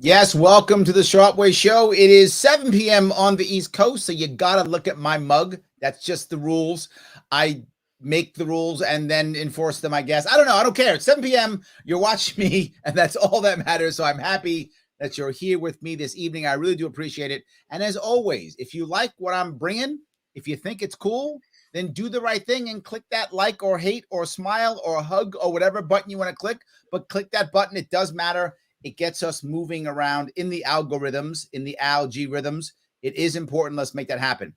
Yes, welcome to the Shortway Show. It is 7 p.m. on the East Coast, so you got to look at my mug. That's just the rules. I make the rules and then enforce them, I guess. I don't know. I don't care. It's 7 p.m. You're watching me, and that's all that matters. So I'm happy that you're here with me this evening. I really do appreciate it. And as always, if you like what I'm bringing, if you think it's cool, then do the right thing and click that like or hate or smile or hug or whatever button you want to click. But click that button. It does matter. It gets us moving around in the algorithms, in the algorithms. It is important. Let's make that happen.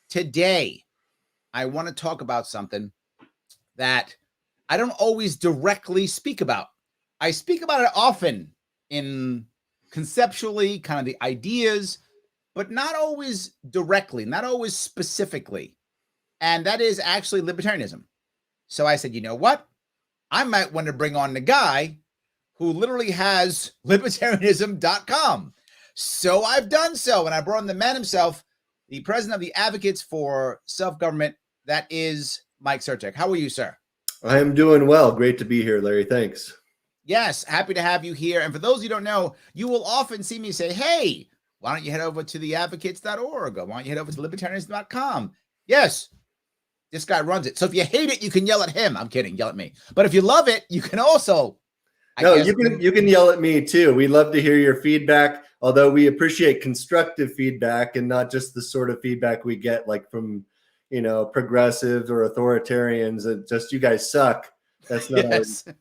Today, I want to talk about something that I don't always directly speak about. I speak about it often in conceptually, kind of the ideas, but not always directly, not always specifically. And that is actually libertarianism. So I said, you know what? I might want to bring on the guy who literally has libertarianism.com. So I've done so, and I brought in the man himself, the president of the Advocates for Self-Government. That is Mike Sertic. How are you, sir? I am doing well. Great to be here, Larry. Thanks. Yes, happy to have you here. And for those who don't know, you will often see me say, hey, why don't you head over to theadvocates.org, or why don't you head over to libertarianism.com? Yes, this guy runs it. So if you hate it, you can yell at him. I'm kidding, yell at me. But if you love it, you can also... you can yell at me too. We love to hear your feedback, although we appreciate constructive feedback and not just the sort of feedback we get like from, progressives or authoritarians and just you guys suck. That's not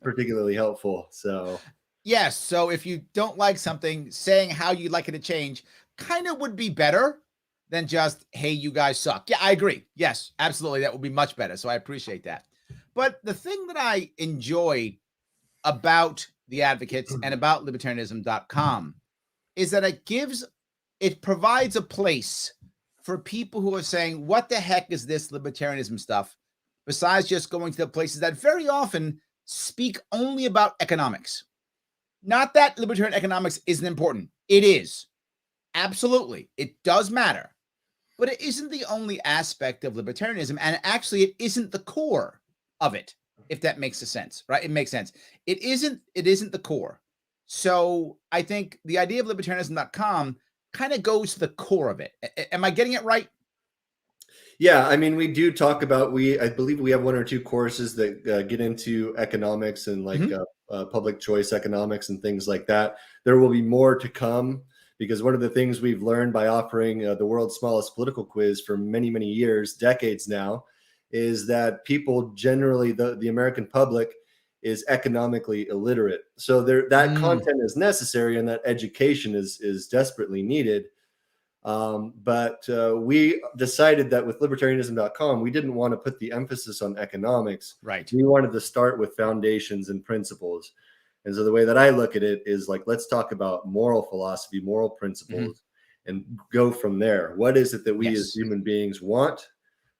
particularly helpful. So yes. So if you don't like something, saying how you'd like it to change kind of would be better than just, hey, you guys suck. Yeah, I agree. Yes, absolutely. That would be much better. So I appreciate that. But the thing that I enjoy about the Advocates and about libertarianism.com is that it provides a place for people who are saying, what the heck is this libertarianism stuff? Besides just going to the places that very often speak only about economics. Not that libertarian economics isn't important. It is. Absolutely. It does matter. But it isn't the only aspect of libertarianism. And actually, it isn't the core of it. If that makes sense, right? It makes sense. It isn't the core. So I think the idea of libertarianism.com kind of goes to the core of it. Am I getting it right? Yeah, I mean, we do talk about, I believe we have one or two courses that get into economics and like public choice economics and things like that. There will be more to come because one of the things we've learned by offering the world's smallest political quiz for many, many years, decades now, is that people generally, the American public is economically illiterate. So that content is necessary and that education is desperately needed. But we decided that with libertarianism.com, we didn't want to put the emphasis on economics. Right. We wanted to start with foundations and principles. And so the way that I look at it is like, let's talk about moral philosophy, moral principles, and go from there. What is it that we as human beings want?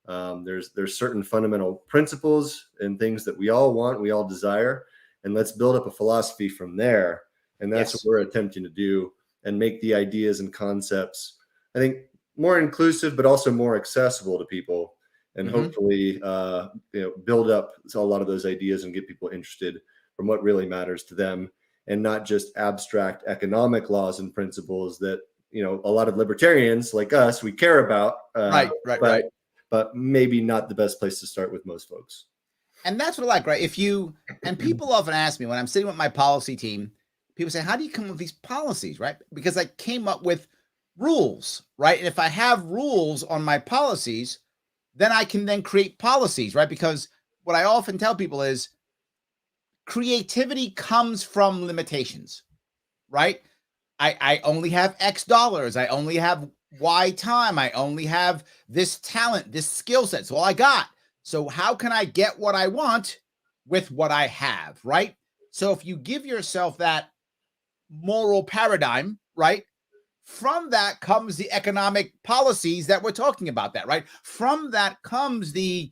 There's certain fundamental principles and things that we all want, we all desire, and let's build up a philosophy from there. And that's what we're attempting to do and make the ideas and concepts, I think, more inclusive, but also more accessible to people, and hopefully, build up a lot of those ideas and get people interested from what really matters to them, and not just abstract economic laws and principles that, a lot of libertarians like us, we care about. Right. But maybe not the best place to start with most folks. And that's what I like, right? And people often ask me when I'm sitting with my policy team, people say, how do you come up with these policies, right? Because I came up with rules, right? And if I have rules on my policies, then I can then create policies, right? Because what I often tell people is creativity comes from limitations, right? I only have X dollars. I only have Y time. I only have this talent, this skill set. It's all I got. So how can I get what I want with what I have, right? So if you give yourself that moral paradigm, right? From that comes the economic policies that we're talking about, that, right? From that comes the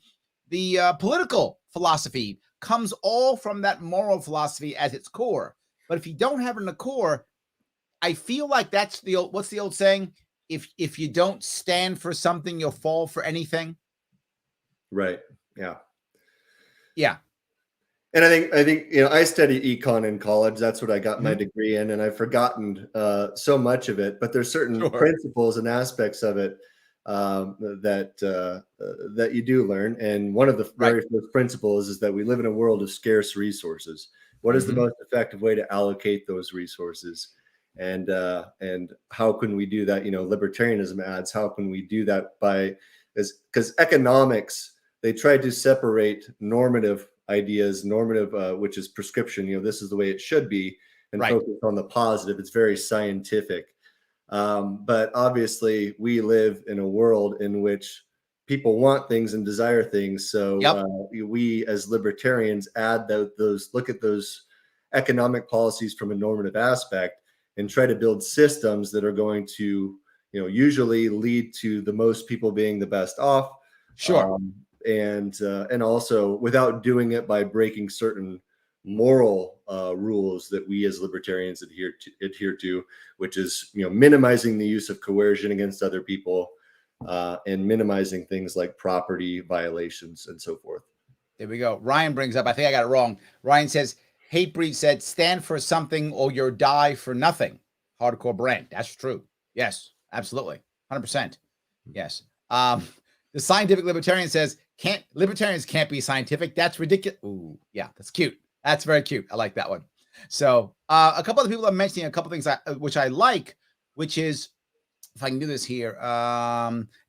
political philosophy, comes all from that moral philosophy as its core. But if you don't have it in the core, I feel like that's what's the old saying? If you don't stand for something, you'll fall for anything. Right. Yeah. Yeah. And I think, you know, I studied econ in college. That's what I got my degree in, and I've forgotten so much of it. But there's certain principles and aspects of it that you do learn. And one of the very first principles is that we live in a world of scarce resources. What is the most effective way to allocate those resources? And how can we do that? You know, libertarianism adds, how can we do that by, because economics, they try to separate normative ideas, which is prescription, you know, this is the way it should be, and focus on the positive. It's very scientific. But obviously we live in a world in which people want things and desire things. So we as libertarians add look at those economic policies from a normative aspect and try to build systems that are going to, you know, usually lead to the most people being the best off. And also without doing it by breaking certain moral rules that we as libertarians adhere to, which is, you know, minimizing the use of coercion against other people and minimizing things like property violations and so forth. There we go. Ryan brings up, I think I got it wrong. Ryan says, Hatebreed said, stand for something or you'll die for nothing. Hardcore brand. That's true. Yes, absolutely. 100%. Yes. The scientific libertarian says, libertarians can't be scientific. That's ridiculous. Ooh, yeah, that's cute. That's very cute. I like that one. So a couple of people are mentioning a couple of things which I like, which is, if I can do this here.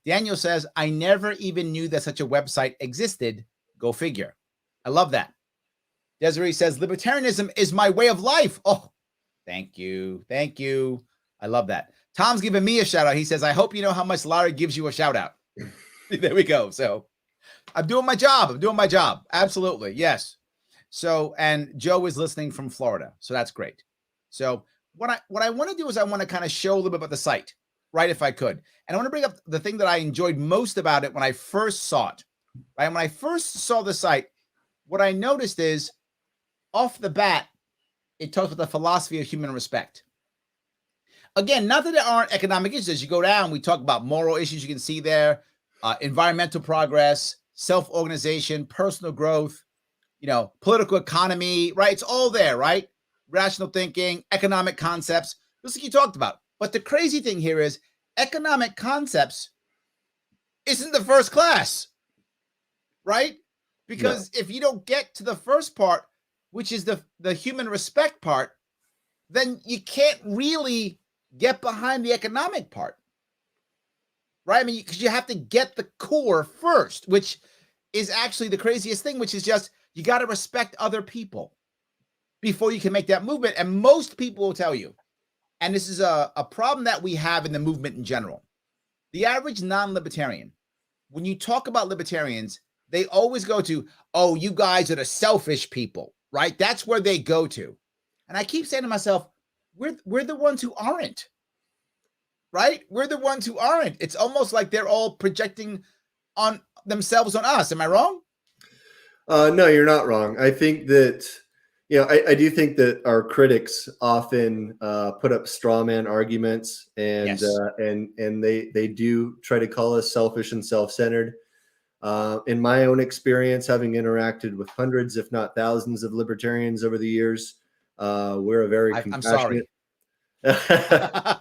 Daniel says, I never even knew that such a website existed. Go figure. I love that. Desiree says, libertarianism is my way of life. Oh, thank you. Thank you. I love that. Tom's giving me a shout out. He says, I hope you know how much Larry gives you a shout out. There we go. So I'm doing my job. I'm doing my job. Absolutely. Yes. So, and Joe is listening from Florida. So that's great. So what I want to do is I want to kind of show a little bit about the site, right? If I could. And I want to bring up the thing that I enjoyed most about it when I first saw it, right? When I first saw the site, what I noticed is off the bat, it talks about the philosophy of human respect. Again, not that there aren't economic issues. As you go down, we talk about moral issues. You can see there, environmental progress, self-organization, personal growth, you know, political economy, right? It's all there, right? Rational thinking, economic concepts, just like you talked about. But the crazy thing here is economic concepts isn't the first class, right? Because if you don't get to the first part, which is the human respect part, then you can't really get behind the economic part, right? I mean, because you have to get the core first, which is actually the craziest thing, which is just you got to respect other people before you can make that movement. And most people will tell you, and this is a problem that we have in the movement in general, the average non-libertarian, when you talk about libertarians, they always go to, oh, you guys are the selfish people, right? That's where they go to. And I keep saying to myself, we're the ones who aren't, right? We're the ones who aren't. It's almost like they're all projecting on themselves on us. Am I wrong? No, you're not wrong. I think that, you know, I do think that our critics often put up straw man arguments, and they do try to call us selfish and self-centered. In my own experience, having interacted with hundreds, if not thousands, of libertarians over the years, we're a very compassionate. I'm sorry.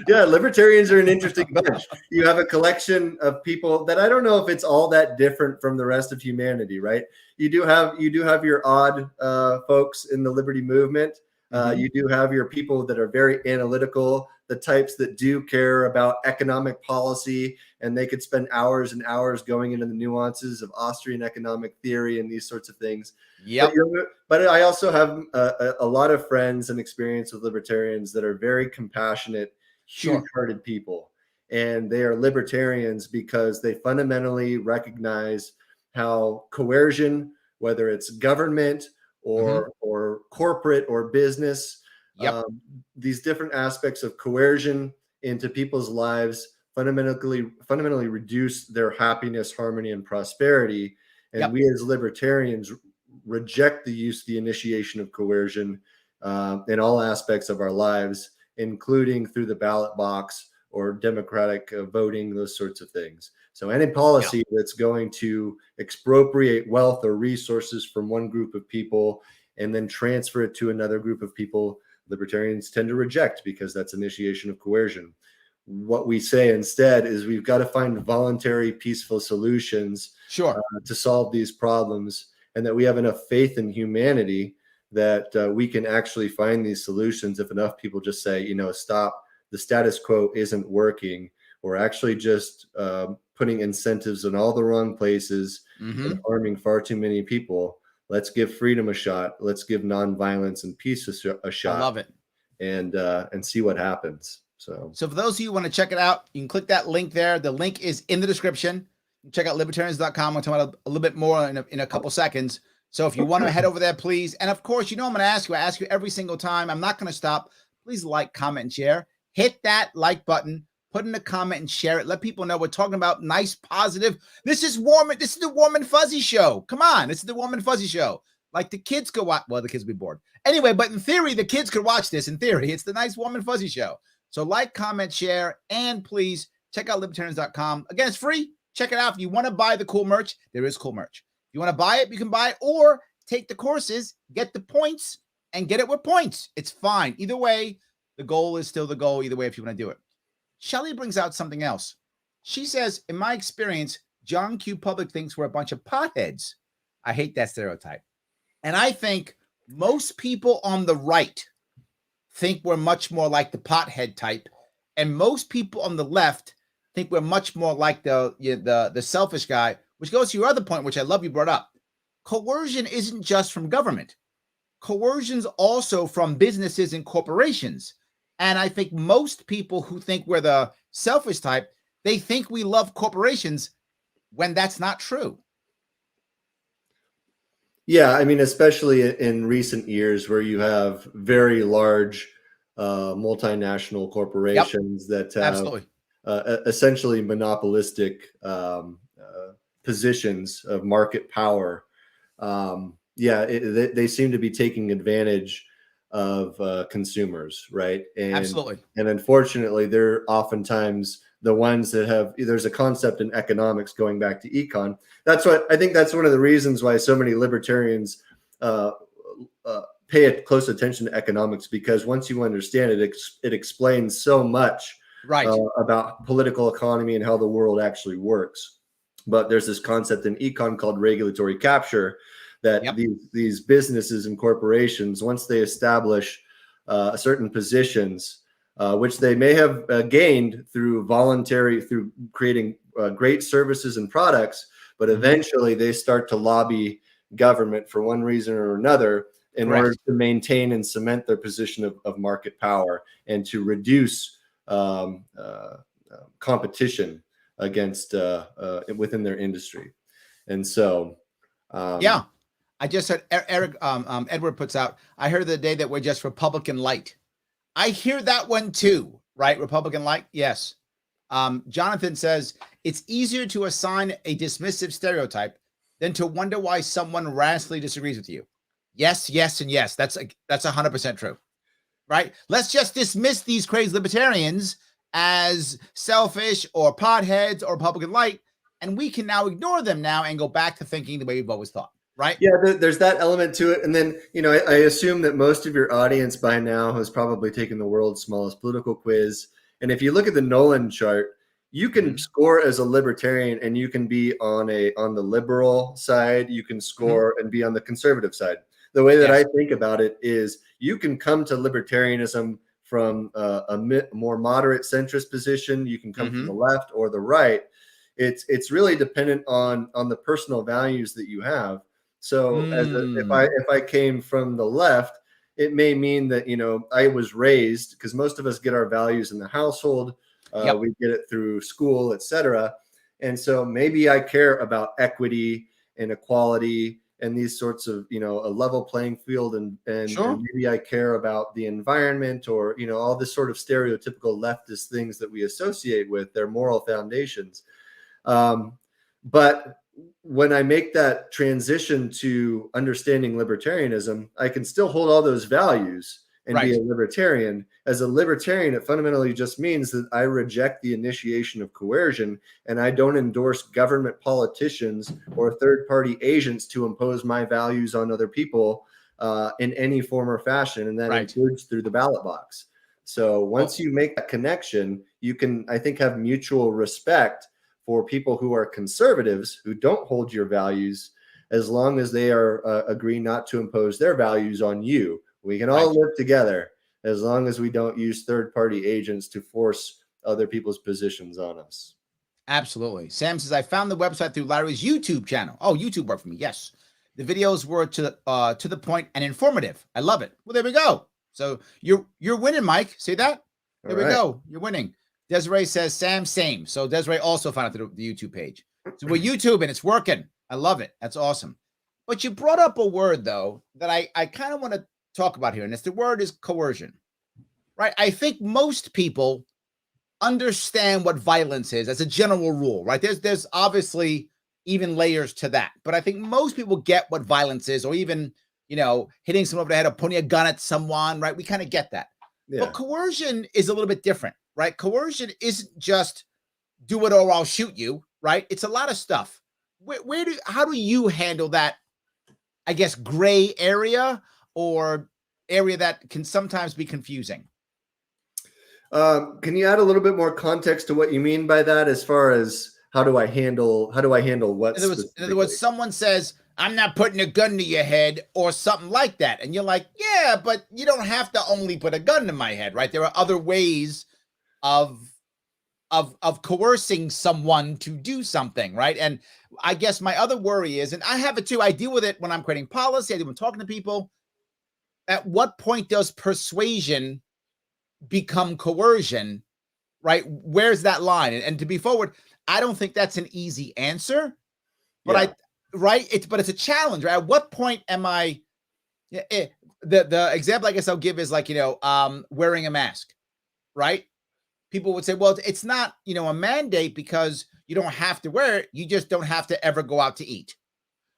Yeah, libertarians are an interesting bunch. You have a collection of people that I don't know if it's all that different from the rest of humanity, right? You do have your odd folks in the liberty movement. You do have your people that are very analytical, the types that do care about economic policy, and they could spend hours and hours going into the nuances of Austrian economic theory and these sorts of things. Yep. But I also have a lot of friends and experience with libertarians that are very compassionate, huge-hearted people. And they are libertarians because they fundamentally recognize how coercion, whether it's government or corporate or business, these different aspects of coercion into people's lives fundamentally reduce their happiness, harmony, and prosperity. And we as libertarians reject the initiation of coercion in all aspects of our lives, including through the ballot box or democratic voting, those sorts of things. So any policy that's going to expropriate wealth or resources from one group of people and then transfer it to another group of people, libertarians tend to reject because that's initiation of coercion. What we say instead is we've got to find voluntary, peaceful solutions to solve these problems, and that we have enough faith in humanity that we can actually find these solutions if enough people just say, you know, stop, the status quo isn't working. We're actually just putting incentives in all the wrong places and harming far too many people. Let's give freedom a shot. Let's give nonviolence and peace a shot. I love it. And see what happens. So for those of you who want to check it out, you can click that link there. The link is in the description. Check out libertarians.com. I'll talk about a little bit more in a couple seconds. So if you want to head over there, please. And of course, you know, I'm going to ask you. I ask you every single time. I'm not going to stop. Please like, comment, and share. Hit that like button. Put in a comment and share it. Let people know we're talking about nice, positive. This is warm. This is the Warm and Fuzzy show. Come on. This is the Warm and Fuzzy show. Like the kids could watch. Well, the kids would be bored. Anyway, but in theory, the kids could watch this. In theory, it's the nice Warm and Fuzzy show. So like, comment, share, and please check out libertarians.com. Again, it's free. Check it out. If you want to buy the cool merch, there is cool merch. If you want to buy it, you can buy it, or take the courses, get the points, and get it with points. It's fine. Either way, the goal is still the goal. Either way, if you want to do it. Shelley brings out something else. She says, in my experience, John Q. Public thinks we're a bunch of potheads. I hate that stereotype. And I think most people on the right think we're much more like the pothead type. And most people on the left think we're much more like the selfish guy, which goes to your other point, which I love you brought up. Coercion isn't just from government. Coercion's also from businesses and corporations. And I think most people who think we're the selfish type, they think we love corporations when that's not true. Yeah, I mean, especially in recent years where you have very large multinational corporations that have essentially monopolistic positions of market power. They seem to be taking advantage of consumers, right? And unfortunately, they're oftentimes the ones that have, there's a concept in economics going back to econ. That's what I think, that's one of the reasons why so many libertarians pay close attention to economics, because once you understand it, it explains so much about political economy and how the world actually works. But there's this concept in econ called regulatory capture, that these businesses and corporations, once they establish certain positions, which they may have gained through creating great services and products, but eventually they start to lobby government for one reason or another in order to maintain and cement their position of market power and to reduce competition against within their industry. And so I just heard Edward puts out, I heard the day that we're just Republican light. I hear that one too, right? Republican light. Yes. Jonathan says it's easier to assign a dismissive stereotype than to wonder why someone rationally disagrees with you. Yes, yes, and yes. That's 100% true, right? Let's just dismiss these crazy libertarians as selfish or potheads or Republican light, and we can now ignore them now and go back to thinking the way we've always thought. Right. Yeah, there's that element to it. And then, you know, I assume that most of your audience by now has probably taken the world's smallest political quiz. And if you look at the Nolan chart, you can score as a libertarian and you can be on the liberal side. You can score and be on the conservative side. The way that I think about it is you can come to libertarianism from a more moderate centrist position. You can come from the left or the right. It's really dependent on the personal values that you have. So if I came from the left, it may mean that, you know, I was raised, because most of us get our values in the household. We get it through school, etc. And so maybe I care about equity and equality and these sorts of, you know, a level playing field, and maybe I care about the environment, or, you know, all this sort of stereotypical leftist things that we associate with their moral foundations. But when I make that transition to understanding libertarianism, I can still hold all those values and be a libertarian. As a libertarian, it fundamentally just means that I reject the initiation of coercion, and I don't endorse government politicians or third-party agents to impose my values on other people in any form or fashion, and that includes through the ballot box. So once you make that connection, you can, I think, have mutual respect for people who are conservatives who don't hold your values, as long as they are agree not to impose their values on you. We can all live together as long as we don't use third-party agents to force other people's positions on us. Absolutely. Sam says, I found the website through Larry's YouTube channel. Oh, YouTube worked for me. Yes. The videos were to the point and informative. I love it. Well, there we go. So you're winning, Mike. See that? There we go. You're winning. Desiree says, Sam, same. So Desiree also found it through the YouTube page. So we're YouTubing. It's working. I love it. That's awesome. But you brought up a word, though, that I kind of want to talk about here. And it's the word is coercion, right? I think most people understand what violence is as a general rule, right? There's obviously even layers to that. But I think most people get what violence is, or even, hitting someone over the head or pointing a gun at someone, right? We kind of get that. Yeah. But coercion is a little bit different, right? Coercion isn't just do it or I'll shoot you, right? It's a lot of stuff. How do you handle that, I guess, gray area or area that can sometimes be confusing? Can you add a little bit more context to what you mean by that, as far as how do I handle what? In other words, someone says, I'm not putting a gun to your head or something like that. And you're like, yeah, but you don't have to only put a gun to my head, right? There are other ways of coercing someone to do something, right? And I guess my other worry is, and I have it too, I deal with it when I'm creating policy, I deal with talking to people. At what point does persuasion become coercion, right? Where's that line? And to be forward, I don't think that's an easy answer, but but it's a challenge, right? At what point am I, the example I guess I'll give is like, wearing a mask, right? People would say, well, it's not, a mandate because you don't have to wear it. You just don't have to ever go out to eat,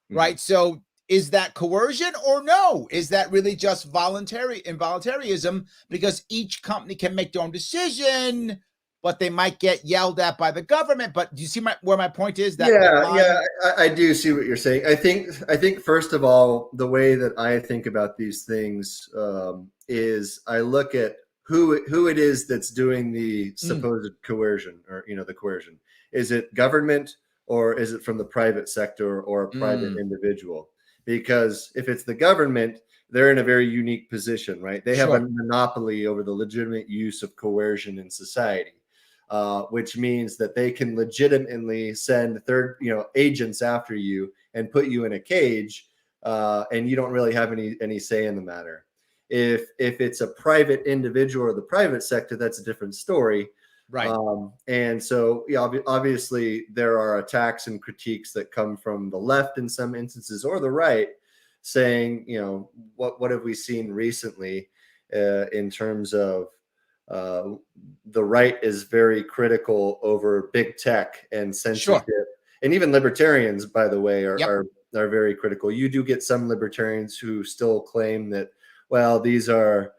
right? So is that coercion or no? Is that really just involuntarism, because each company can make their own decision, but they might get yelled at by the government? But do you see where my point is? I do see what you're saying. I think first of all, the way that I think about these things is I look at who it is that's doing the supposed coercion, or the coercion. Is it government, or is it from the private sector or a private individual? Because if it's the government, they're in a very unique position, right? They have a monopoly over the legitimate use of coercion in society, which means that they can legitimately send agents after you and put you in a cage, and you don't really have any say in the matter. If it's a private individual or the private sector, that's a different story. Right. And so, obviously there are attacks and critiques that come from the left in some instances, or the right, saying, what have we seen recently in terms of the right is very critical over big tech and censorship. And even libertarians, by the way, are very critical. You do get some libertarians who still claim that, well, these are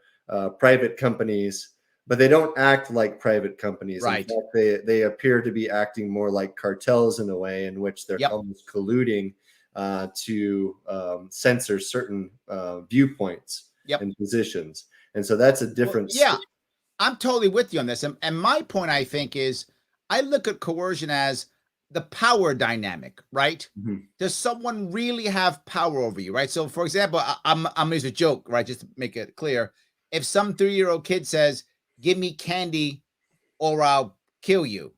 private companies, but they don't act like private companies. Right. In fact, they appear to be acting more like cartels in a way in which they're almost colluding to censor certain viewpoints and positions. And so that's a difference. Well, I'm totally with you on this. And my point, I think, is I look at coercion as the power dynamic, right? Does someone really have power over you, right? So, for example, I'm going to use a joke, right? Just to make it clear. If some 3-year-old kid says, give me candy or I'll kill you,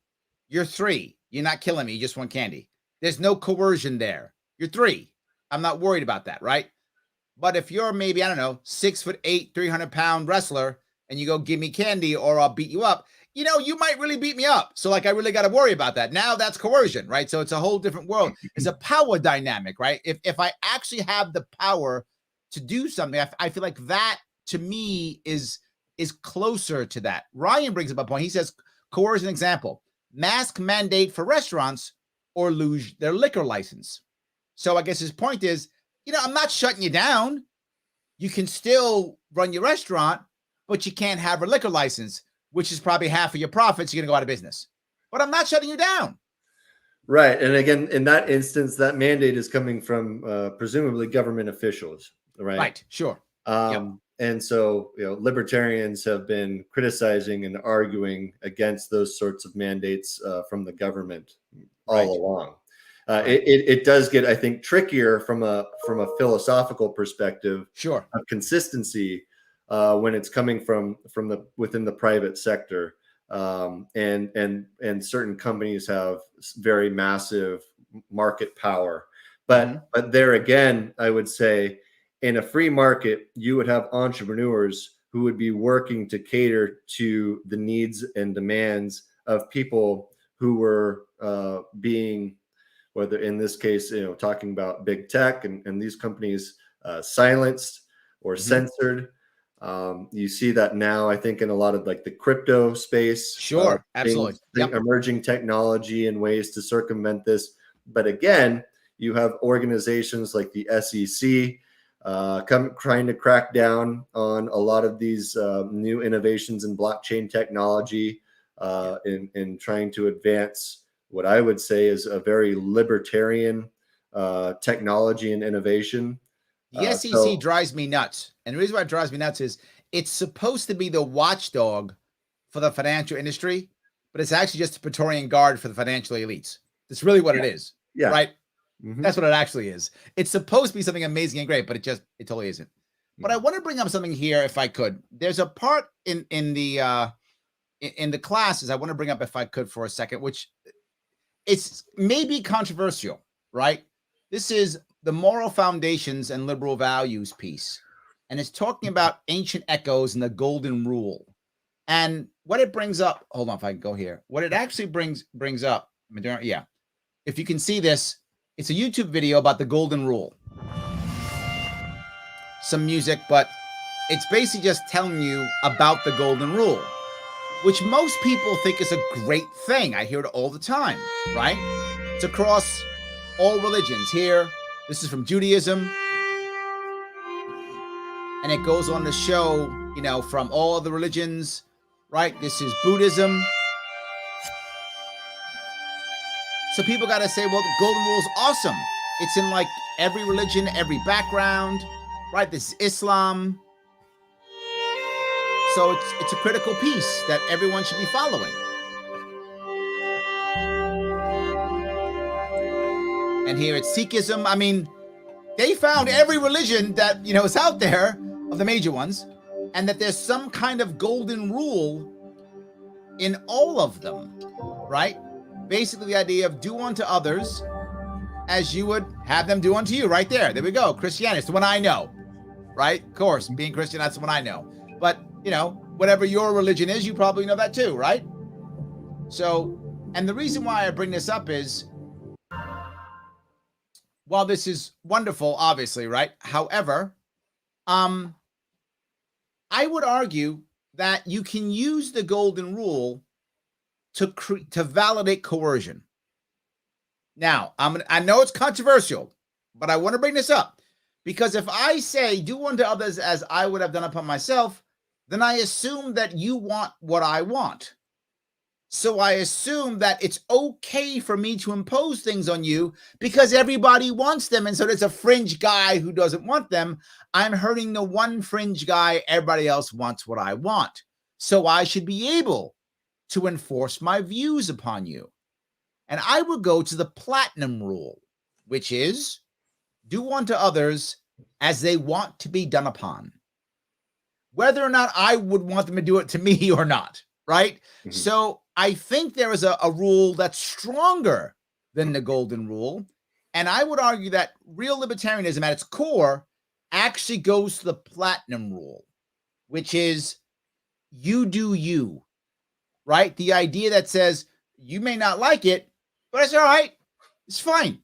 you're 3. You're not killing me. You just want candy. There's no coercion there. You're 3. I'm not worried about that, right? But if you're maybe, I don't know, 6'8", 300-pound wrestler, and you go, give me candy or I'll beat you up, you might really beat me up. So like, I really got to worry about that. Now that's coercion, right? So it's a whole different world. It's a power dynamic, right? If I actually have the power to do something, I feel like that to me is closer to that. Ryan brings up a point. He says, coercion example, mask mandate for restaurants or lose their liquor license. So I guess his point is, I'm not shutting you down. You can still run your restaurant, but you can't have a liquor license, which is probably half of your profits. You're going to go out of business. But I'm not shutting you down. Right. And again, in that instance, that mandate is coming from presumably government officials, right? Right. Sure. And so, libertarians have been criticizing and arguing against those sorts of mandates from the government all along. It does get, I think, trickier from a philosophical perspective. Sure. Of consistency when it's coming from within the private sector. And certain companies have very massive market power, but there again, I would say in a free market, you would have entrepreneurs who would be working to cater to the needs and demands of people who were being, whether in this case, talking about big tech and these companies silenced or censored. You see that now, I think, in a lot of like the crypto space. Sure, absolutely. Emerging technology and ways to circumvent this. But again, you have organizations like the SEC trying to crack down on a lot of these new innovations in blockchain technology in trying to advance what I would say is a very libertarian technology and innovation. The SEC drives me nuts. And the reason why it drives me nuts is it's supposed to be the watchdog for the financial industry, but it's actually just a Praetorian Guard for the financial elites. That's really what it is. Yeah. Right? That's what it actually is. It's supposed to be something amazing and great, but it totally isn't. But I want to bring up something here, if I could. There's a part in the classes I want to bring up, if I could, for a second, which it's maybe controversial, right? This is the moral foundations and liberal values piece. And it's talking about ancient echoes and the golden rule. And what it brings up, hold on if I can go here. What it actually brings up, yeah. If you can see this, it's a YouTube video about the golden rule. Some music, but it's basically just telling you about the golden rule, which most people think is a great thing. I hear it all the time, right? It's across all religions. Here, this is from Judaism. And it goes on to show, from all the religions, right? This is Buddhism. So people got to say, well, the golden rule is awesome. It's in like every religion, every background, right? This is Islam. So it's a critical piece that everyone should be following. And here it's Sikhism. I mean, they found every religion that, is out there of the major ones, and that there's some kind of golden rule in all of them, right? Basically the idea of do unto others as you would have them do unto you, right there. There we go. Christianity, it's the one I know, right? Of course, being Christian, that's the one I know. But, whatever your religion is, you probably know that too, right? So, and the reason why I bring this up is, while this is wonderful, obviously, right? However, I would argue that you can use the golden rule to validate coercion. Now, I know it's controversial, but I want to bring this up because if I say do unto others as I would have done upon myself, then I assume that you want what I want. So I assume that it's okay for me to impose things on you because everybody wants them. And so there's a fringe guy who doesn't want them. I'm hurting the one fringe guy. Everybody else wants what I want. So I should be able to enforce my views upon you. And I would go to the platinum rule, which is do unto others as they want to be done upon. Whether or not I would want them to do it to me or not, right? So I think there is a rule that's stronger than the golden rule. And I would argue that real libertarianism at its core actually goes to the platinum rule, which is you do you, right? The idea that says you may not like it, but it's all right. It's fine.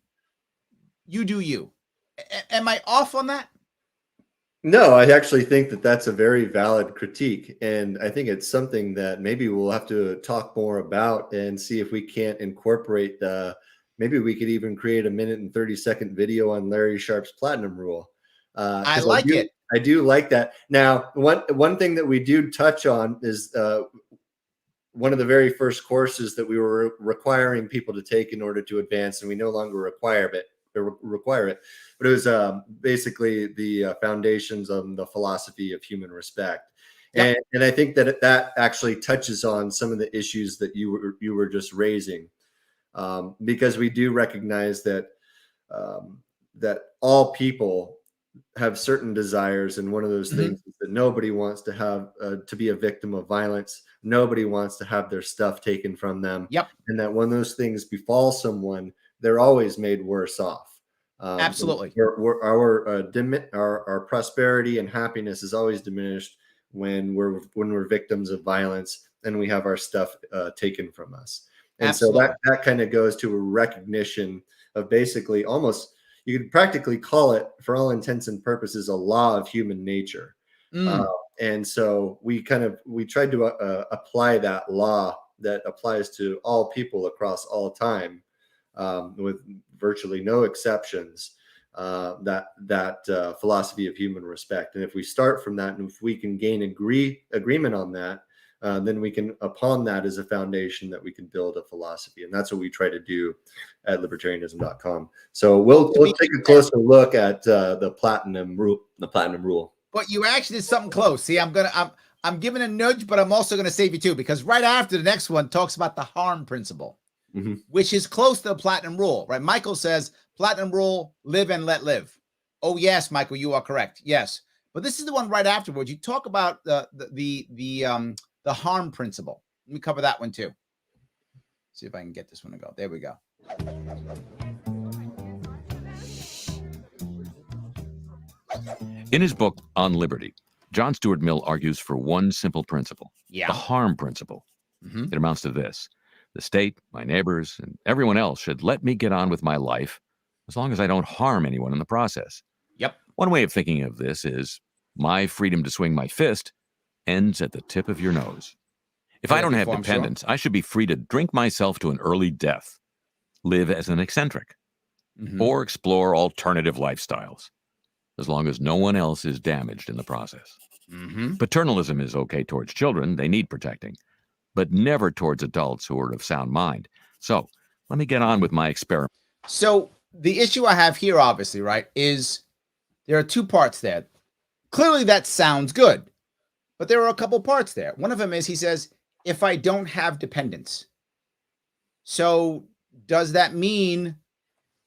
You do you. Am I off on that? No, I actually think that that's a very valid critique. And I think it's something that maybe we'll have to talk more about and see if we can't incorporate maybe we could even create a 1 minute and 30-second video on Larry Sharp's platinum rule. I like it. I do like that. Now, one thing that we do touch on is one of the very first courses that we were requiring people to take in order to advance, and we no longer require it. But it was basically the foundations on the philosophy of human respect. Yep. And I think that actually touches on some of the issues that you were just raising, because we do recognize that that all people have certain desires, and one of those things is that nobody wants to have to be a victim of violence. Nobody wants to have their stuff taken from them. Yep. And that when those things befall someone, they're always made worse off. Absolutely. Our prosperity and happiness is always diminished when we're victims of violence and we have our stuff taken from us. And Absolutely. So that kind of goes to a recognition of basically almost, you could practically call it, for all intents and purposes, a law of human nature. And so we tried to apply that law that applies to all people across all time, with virtually no exceptions, that philosophy of human respect. And if we start from that, and if we can gain agreement on that, then we can, upon that as a foundation, that we can build a philosophy. And that's what we try to do at libertarianism.com. So we'll take a closer look at the platinum rule. But you actually did something close. See, I'm giving a nudge, but I'm also going to save you too, because right after the next one talks about the harm principle, which is close to the platinum rule, right? Michael says platinum rule, live and let live. Oh yes, Michael, you are correct. Yes. But this is the one right afterwards. You talk about the harm principle. Let me cover that one too. See if I can get this one to go. There we go. In his book On Liberty, John Stuart Mill argues for one simple principle, the harm principle. It amounts to this: the state, my neighbors, and everyone else should let me get on with my life as long as I don't harm anyone in the process. Yep. One way of thinking of this is my freedom to swing my fist ends at the tip of your nose. If I don't have dependents, I should be free to drink myself to an early death, live as an eccentric, or explore alternative lifestyles, as long as no one else is damaged in the process. Paternalism is okay towards children, they need protecting, but never towards adults who are of sound mind. So let me get on with my experiment. So the issue I have here, obviously, right, is there are two parts there. Clearly that sounds good, but there are a couple parts there. One of them is, he says, if I don't have dependents. So does that mean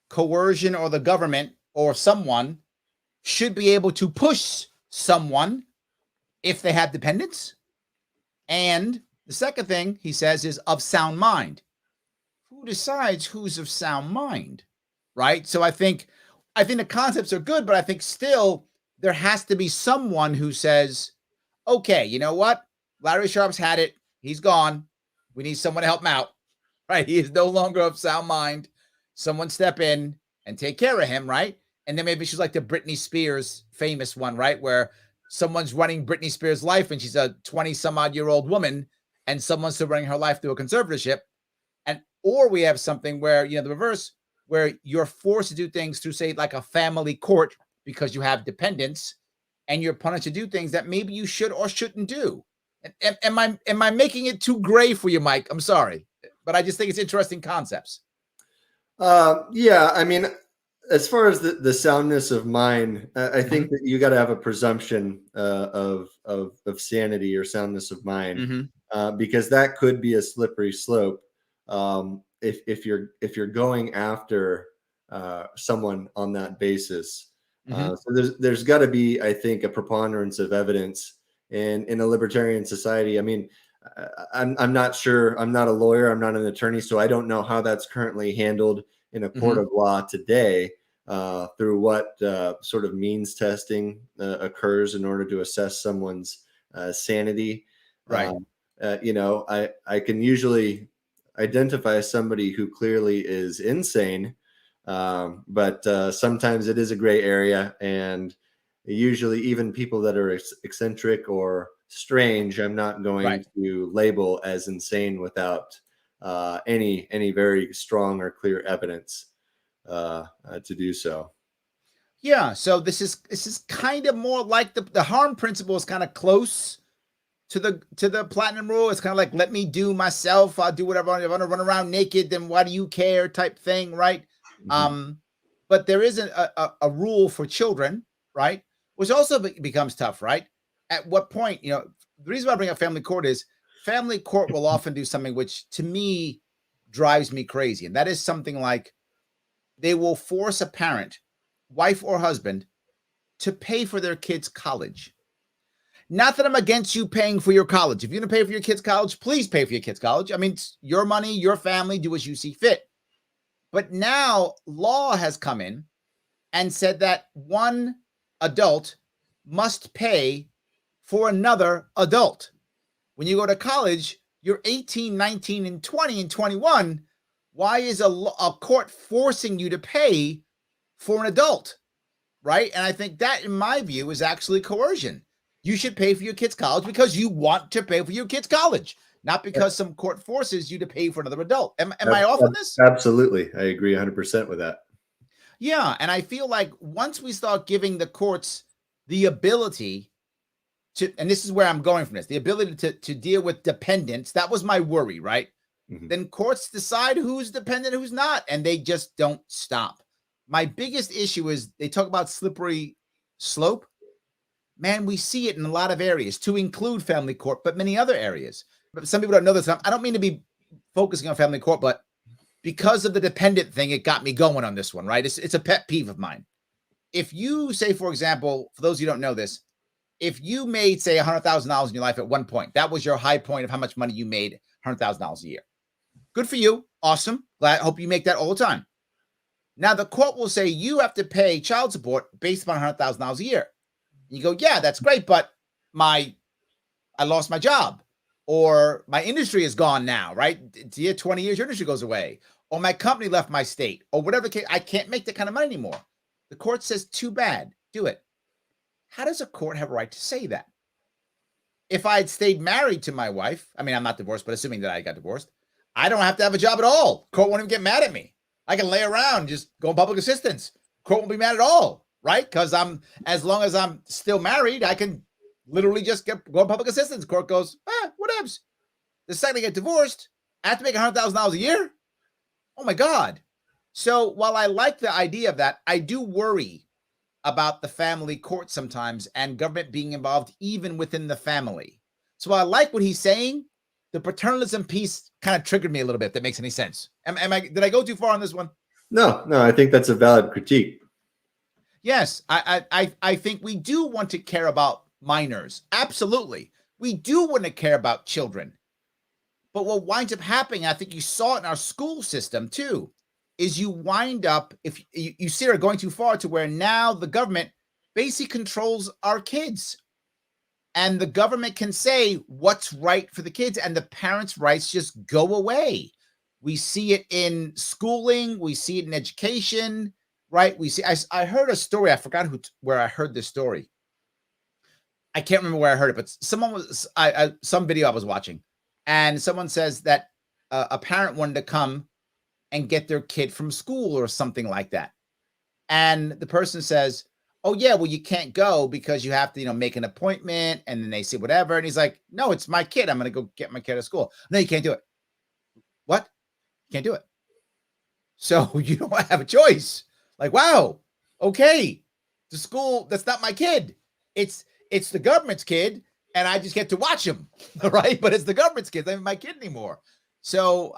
coercion or the government or someone should be able to push someone if they have dependents? And the second thing he says is of sound mind. Who decides who's of sound mind, right? So I think the concepts are good, but I think still there has to be someone who says, okay, you know what? Larry Sharp's had it. He's gone. We need someone to help him out, right? He is no longer of sound mind. Someone step in and take care of him, right? And then maybe she's like the Britney Spears famous one, right? Where someone's running Britney Spears' life and she's a 20-some-odd-year-old woman and someone's still running her life through a conservatorship. Or we have something where, the reverse, where you're forced to do things through, say, like a family court because you have dependents, and you're punished to do things that maybe you should or shouldn't do. Am I making it too gray for you, Mike? I'm sorry, but I just think it's interesting concepts. Yeah, I mean, as far as the soundness of mind, I think that you got to have a presumption of sanity or soundness of mind, because that could be a slippery slope if you're going after someone on that basis. So there's got to be, I think, a preponderance of evidence in a libertarian society. I mean, I'm not sure. I'm not a lawyer. I'm not an attorney, so I don't know how that's currently handled in a court of law today, through what sort of means testing occurs in order to assess someone's sanity. Right. I can usually identify somebody who clearly is insane, but sometimes it is a gray area, and usually even people that are eccentric or strange, I'm not going to label as insane without any very strong or clear evidence to do so. Yeah. So this is kind of more like the harm principle is kind of close to the platinum rule. It's kind of like, let me do myself. I'll do whatever. If I want to run around naked, then why do you care? Type thing, right? Mm-hmm. But there is a rule for children, right? Which also becomes tough, right? At what point, the reason why I bring up family court is family court will often do something which to me drives me crazy. And that is something like they will force a parent, wife or husband, to pay for their kids' college. Not that I'm against you paying for your college. If you're going to pay for your kids' college, please pay for your kids' college. I mean, it's your money, your family, do as you see fit. But now law has come in and said that one adult must pay for another adult. When you go to college, you're 18, 19, and 20 and 21. Why is a court forcing you to pay for an adult? Right? And I think that, in my view, is actually coercion. You should pay for your kids' college because you want to pay for your kids' college, not because some court forces you to pay for another adult. Am I off on this? Absolutely. I agree 100% with that. Yeah. And I feel like once we start giving the courts the ability to, and this is where I'm going from this, the ability to deal with dependents, that was my worry, right? Mm-hmm. Then courts decide who's dependent, who's not, and they just don't stop. My biggest issue is they talk about slippery slope. Man, we see it in a lot of areas, to include family court, but many other areas. But some people don't know this. I don't mean to be focusing on family court, but because of the dependent thing, it got me going on this one, right? It's a pet peeve of mine. If you say, for example, for those who don't know this, if you made, say, $100,000 in your life at one point, that was your high point of how much money you made, $100,000 a year. Good for you. Awesome. Hope you make that all the time. Now, the court will say you have to pay child support based upon $100,000 a year. And you go, yeah, that's great, but I lost my job, or my industry is gone now, right? 20 years, your industry goes away, or my company left my state, or whatever the case, I can't make that kind of money anymore. The court says, too bad, do it. How does a court have a right to say that? If I had stayed married to my wife, I mean, I'm not divorced, but assuming that I got divorced, I don't have to have a job at all. Court won't even get mad at me. I can lay around, just go on public assistance. Court won't be mad at all, right? Because as long as I'm still married, I can literally just go on public assistance. Court goes, whatevs. The second I get divorced, I have to make $100,000 a year? Oh my God. So while I like the idea of that, I do worry about the family court sometimes and government being involved even within the family. So I like what he's saying. The paternalism piece kind of triggered me a little bit. If that makes any sense. Did I go too far on this one? No, I think that's a valid critique. Yes, I think we do want to care about minors. Absolutely. We do want to care about children. But what winds up happening, I think you saw it in our school system too, is you wind up, if you see it going too far to where now the government basically controls our kids. And the government can say what's right for the kids, and the parents' rights just go away. We see it in schooling. We see it in education, right? I heard a story. I forgot where I heard this story. I can't remember where I heard it, but some video I was watching, and someone says that a parent wanted to come and get their kid from school or something like that. And the person says, oh yeah, well, you can't go because you have to, make an appointment, and then they say whatever. And he's like, no, it's my kid. I'm going to go get my kid at school. No, you can't do it. What? You can't do it. So you don't have a choice. Like, wow. Okay. The school, that's not my kid. It's the government's kid, and I just get to watch him. Right. But it's the government's kid. They're not my kid anymore. So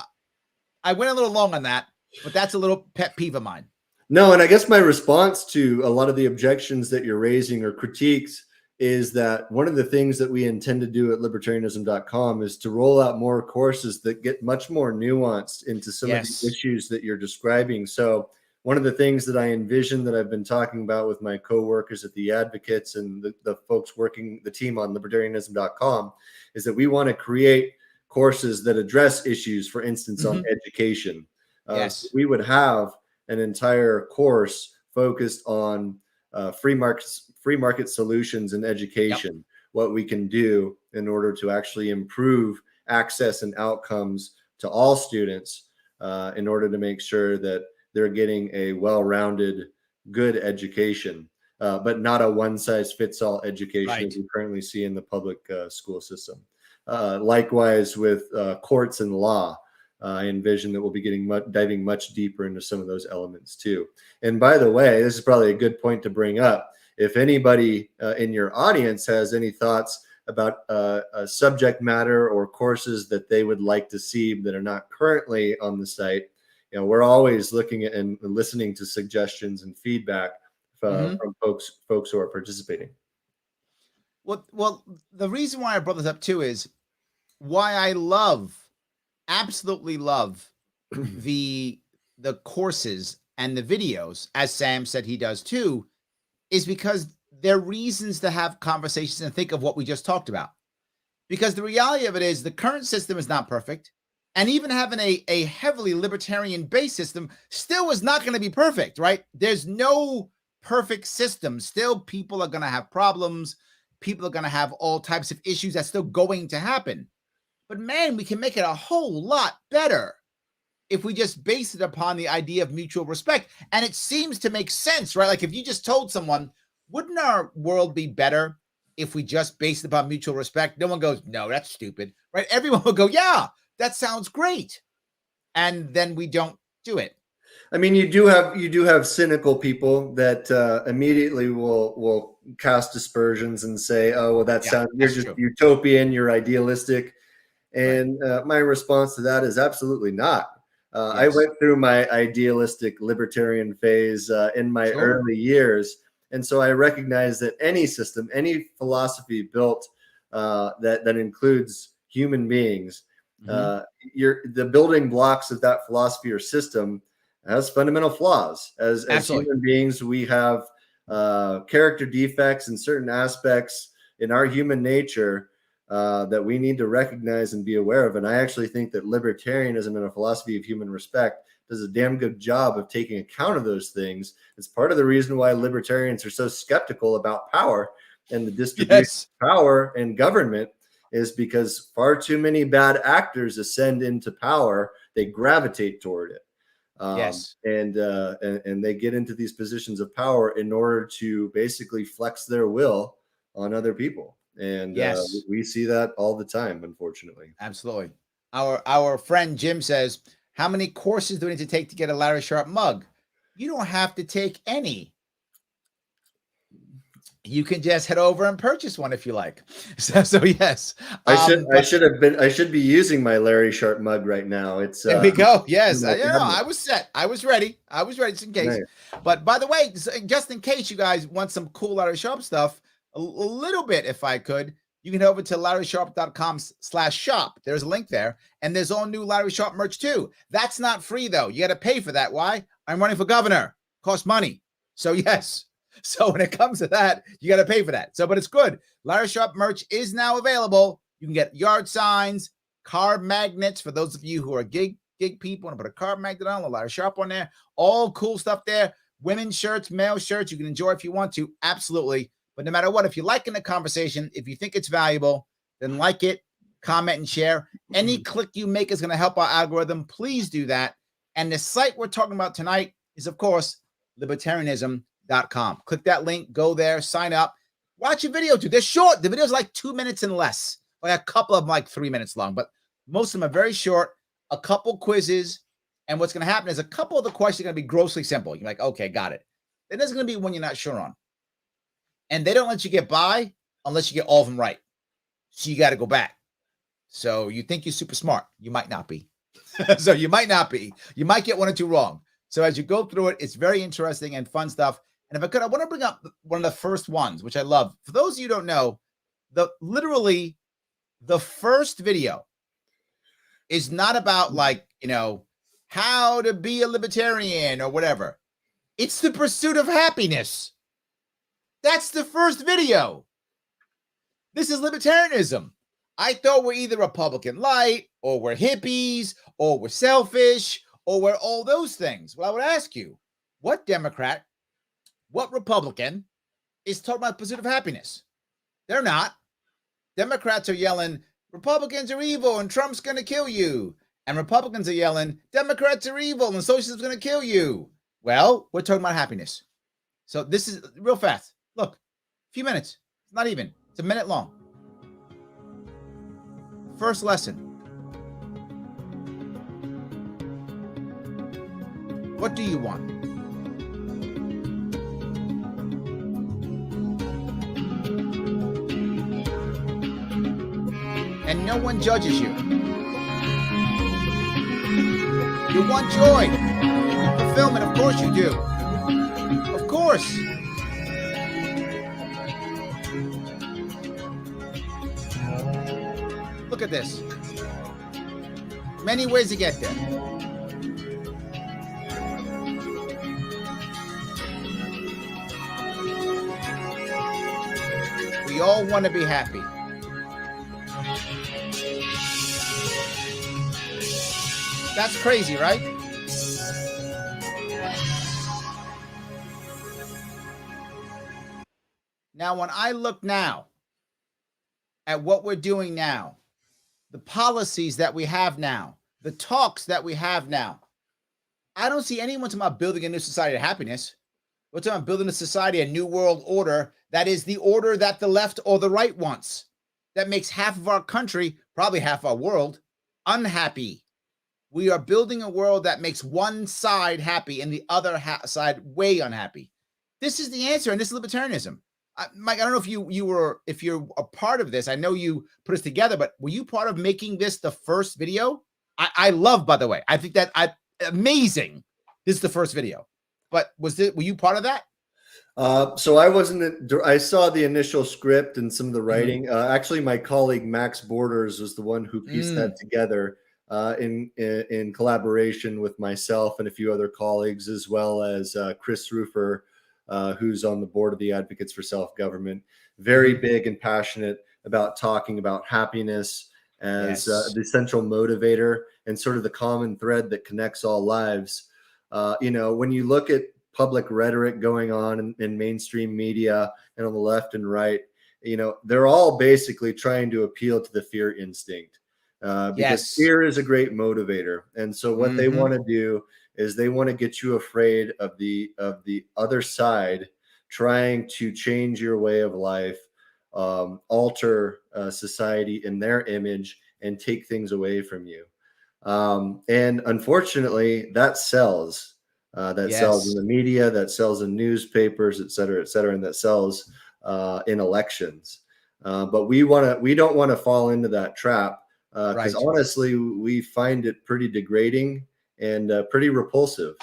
I went a little long on that, but that's a little pet peeve of mine. No, and I guess my response to a lot of the objections that you're raising or critiques is that one of the things that we intend to do at libertarianism.com is to roll out more courses that get much more nuanced into some of the issues that you're describing. So one of the things that I envision that I've been talking about with my coworkers at the Advocates and the folks working the team on libertarianism.com is that we want to create courses that address issues, for instance, on education. So we would have an entire course focused on free market solutions in education, what we can do in order to actually improve access and outcomes to all students in order to make sure that they're getting a well-rounded good education, but not a one-size-fits-all education as we currently see in the public school system. Likewise with courts and law, I envision that we'll be diving much deeper into some of those elements too. And by the way, this is probably a good point to bring up. If anybody in your audience has any thoughts about a subject matter or courses that they would like to see that are not currently on the site, we're always looking at and listening to suggestions and feedback from folks who are participating. Well, the reason why I brought this up too is why I absolutely love the courses and the videos, as Sam said he does too, is because they're reasons to have conversations and think of what we just talked about. Because the reality of it is the current system is not perfect. And even having a heavily libertarian-based system still is not going to be perfect, right? There's no perfect system. Still, people are going to have problems. People are going to have all types of issues. That's still going to happen. But man, we can make it a whole lot better if we just base it upon the idea of mutual respect. And it seems to make sense, right? Like if you just told someone, wouldn't our world be better if we just based it upon mutual respect? No one goes, no, that's stupid, right? Everyone will go, yeah, that sounds great. And then we don't do it. I mean, you do have cynical people that immediately will cast aspersions and say, oh, well, you're just true. Utopian, you're idealistic. And my response to that is absolutely not. Yes. I went through my idealistic libertarian phase in my early years. And so I recognize that any system, any philosophy built that includes human beings, the building blocks of that philosophy or system has fundamental flaws. As human beings, we have character defects in certain aspects in our human nature that we need to recognize and be aware of. And I actually think that libertarianism and a philosophy of human respect does a damn good job of taking account of those things. It's part of the reason why libertarians are so skeptical about power and the distribution of power and government, is because far too many bad actors ascend into power. They gravitate toward it. And they get into these positions of power in order to basically flex their will on other people. And we see that all the time, unfortunately. Absolutely. Our friend Jim says, how many courses do we need to take to get a Larry Sharpe mug? You don't have to take any. You can just head over and purchase one if you like. So yes, I should be using my Larry Sharpe mug right now. It's there we go. Yes, I was set. I was ready just in case. Nice. But by the way, just in case you guys want some cool Larry Sharpe stuff, a little bit, if I could, you can head over to LarrySharpe.com/shop. There's a link there, and there's all new Larry Sharpe merch too. That's not free though. You got to pay for that. Why? I'm running for governor. Costs money. So yes. So when it comes to that, you got to pay for that. So, but it's good. Larry Sharpe merch is now available. You can get yard signs, car magnets for those of you who are gig people and put a car magnet on, a Larry Sharpe on there. All cool stuff there. Women's shirts, male shirts, you can enjoy if you want to. Absolutely. But no matter what, if you're liking the conversation, if you think it's valuable, then like it, comment, and share. Any click you make is going to help our algorithm. Please do that. And the site we're talking about tonight is, of course, Libertarianism.com. Click that link, go there, sign up, watch a video too. They're short. The videos are like 2 minutes and less, like a couple of them like 3 minutes long, but most of them are very short, a couple quizzes. And what's going to happen is a couple of the questions are going to be grossly simple. You're like, okay, got it. Then there's going to be one you're not sure on. And they don't let you get by unless you get all of them right. So you got to go back. So you think you're super smart. You might not be. So you might not be. You might get one or two wrong. So as you go through it, it's very interesting and fun stuff. And if I could, I want to bring up one of the first ones, which I love. For those of you who don't know, literally the first video is not about how to be a libertarian or whatever. It's the pursuit of happiness. That's the first video. This is libertarianism. I thought we're either Republican light, or we're hippies, or we're selfish, or we're all those things. Well, I would ask you, what Democrat, what Republican is talking about pursuit of happiness? They're not. Democrats are yelling, Republicans are evil and Trump's going to kill you. And Republicans are yelling, Democrats are evil and socialism's going to kill you. Well, we're talking about happiness. So this is real fast. Look, a few minutes. It's not even. It's a minute long. First lesson. What do you want? And no one judges you. You want joy, fulfillment, of course you do. Of course. Look at this. Many ways to get there. We all want to be happy. That's crazy, right? Now, when I look now at what we're doing now, the policies that we have now, the talks that we have now, I don't see anyone talking about building a new society of happiness. We're talking about building a society, a new world order that is the order that the left or the right wants. That makes half of our country, probably half our world, unhappy. We are building a world that makes one side happy and the other side way unhappy. This is the answer, and this is libertarianism. Mike, I don't know if you're a part of this. I know you put us together, but were you part of making this the first video? I love, by the way. I think that amazing. This is the first video, but were you part of that? So I wasn't. I saw the initial script and some of the writing. Actually, my colleague Max Borders was the one who pieced that together in collaboration with myself and a few other colleagues, as well as Chris Rufer, who's on the board of the Advocates for Self-Government. Very big and passionate about talking about happiness as the central motivator and sort of the common thread that connects all lives. When you look at public rhetoric going on in mainstream media and on the left and right, they're all basically trying to appeal to the fear instinct because fear is a great motivator. And so what they want to do is they want to get you afraid of the other side trying to change your way of life, alter society in their image, and take things away from you. And unfortunately, that sells. That sells in the media, that sells in newspapers, et cetera, and that sells in elections. But we don't want to fall into that trap because honestly, we find it pretty degrading and pretty repulsive.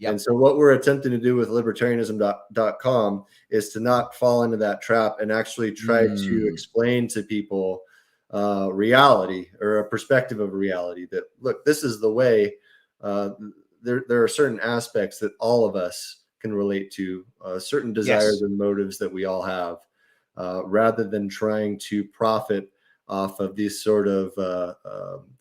And so what we're attempting to do with libertarianism.com is to not fall into that trap and actually try to explain to people reality, or a perspective of reality, that, look, this is the way. There are certain aspects that all of us can relate to, certain desires and motives that we all have, rather than trying to profit off of these sort of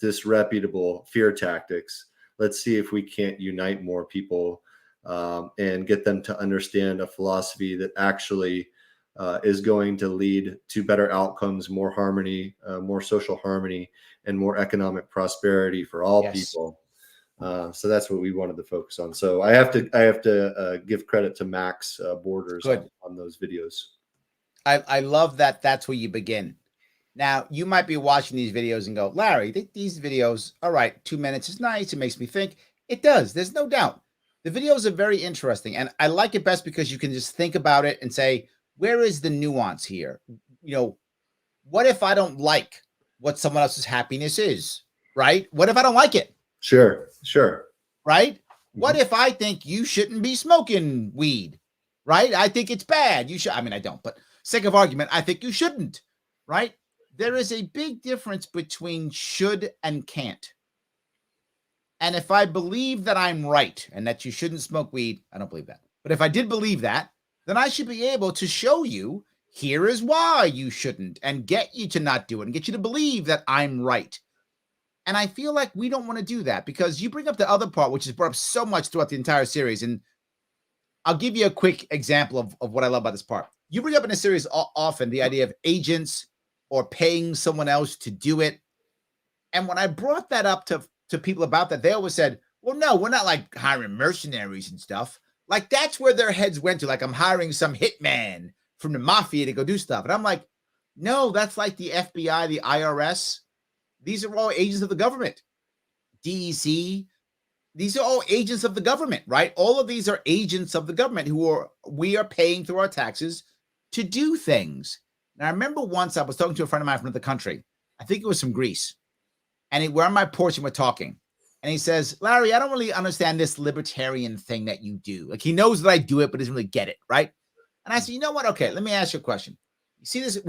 disreputable fear tactics. Let's see if we can't unite more people and get them to understand a philosophy that actually is going to lead to better outcomes, more harmony, more social harmony, and more economic prosperity for all people. So that's what we wanted to focus on. So I have to give credit to Max Borders on those videos. I love that. That's where you begin. Now, you might be watching these videos and go, Larry, these videos, all right, 2 minutes is nice. It makes me think. It does. There's no doubt. The videos are very interesting. And I like it best because you can just think about it and say, where is the nuance here? What if I don't like what someone else's happiness is, right? What if I don't like it? Sure. Right? What if I think you shouldn't be smoking weed, right? I think it's bad. You should. I mean, I don't, but sake of argument, I think you shouldn't, right? There is a big difference between should and can't. And if I believe that I'm right and that you shouldn't smoke weed, I don't believe that. But if I did believe that, then I should be able to show you, here is why you shouldn't, and get you to not do it and get you to believe that I'm right. And I feel like we don't want to do that, because you bring up the other part, which is brought up so much throughout the entire series. And I'll give you a quick example of what I love about this part. You bring up in the series often the idea of agents or paying someone else to do it. And when I brought that up to people about that, they always said, well, no, we're not like hiring mercenaries and stuff. Like, that's where their heads went to. Like, I'm hiring some hitman from the mafia to go do stuff. And I'm like, no, that's like the FBI, the IRS. These are all agents of the government. DEC, these are all agents of the government, right? All of these are agents of the government we are paying through our taxes to do things. And I remember once I was talking to a friend of mine from the country. I think it was from Greece. And we're on my porch and we're talking. And he says, Larry, I don't really understand this libertarian thing that you do. Like, he knows that I do it, but doesn't really get it, right? And I said, you know what? Okay, let me ask you a question. You see this?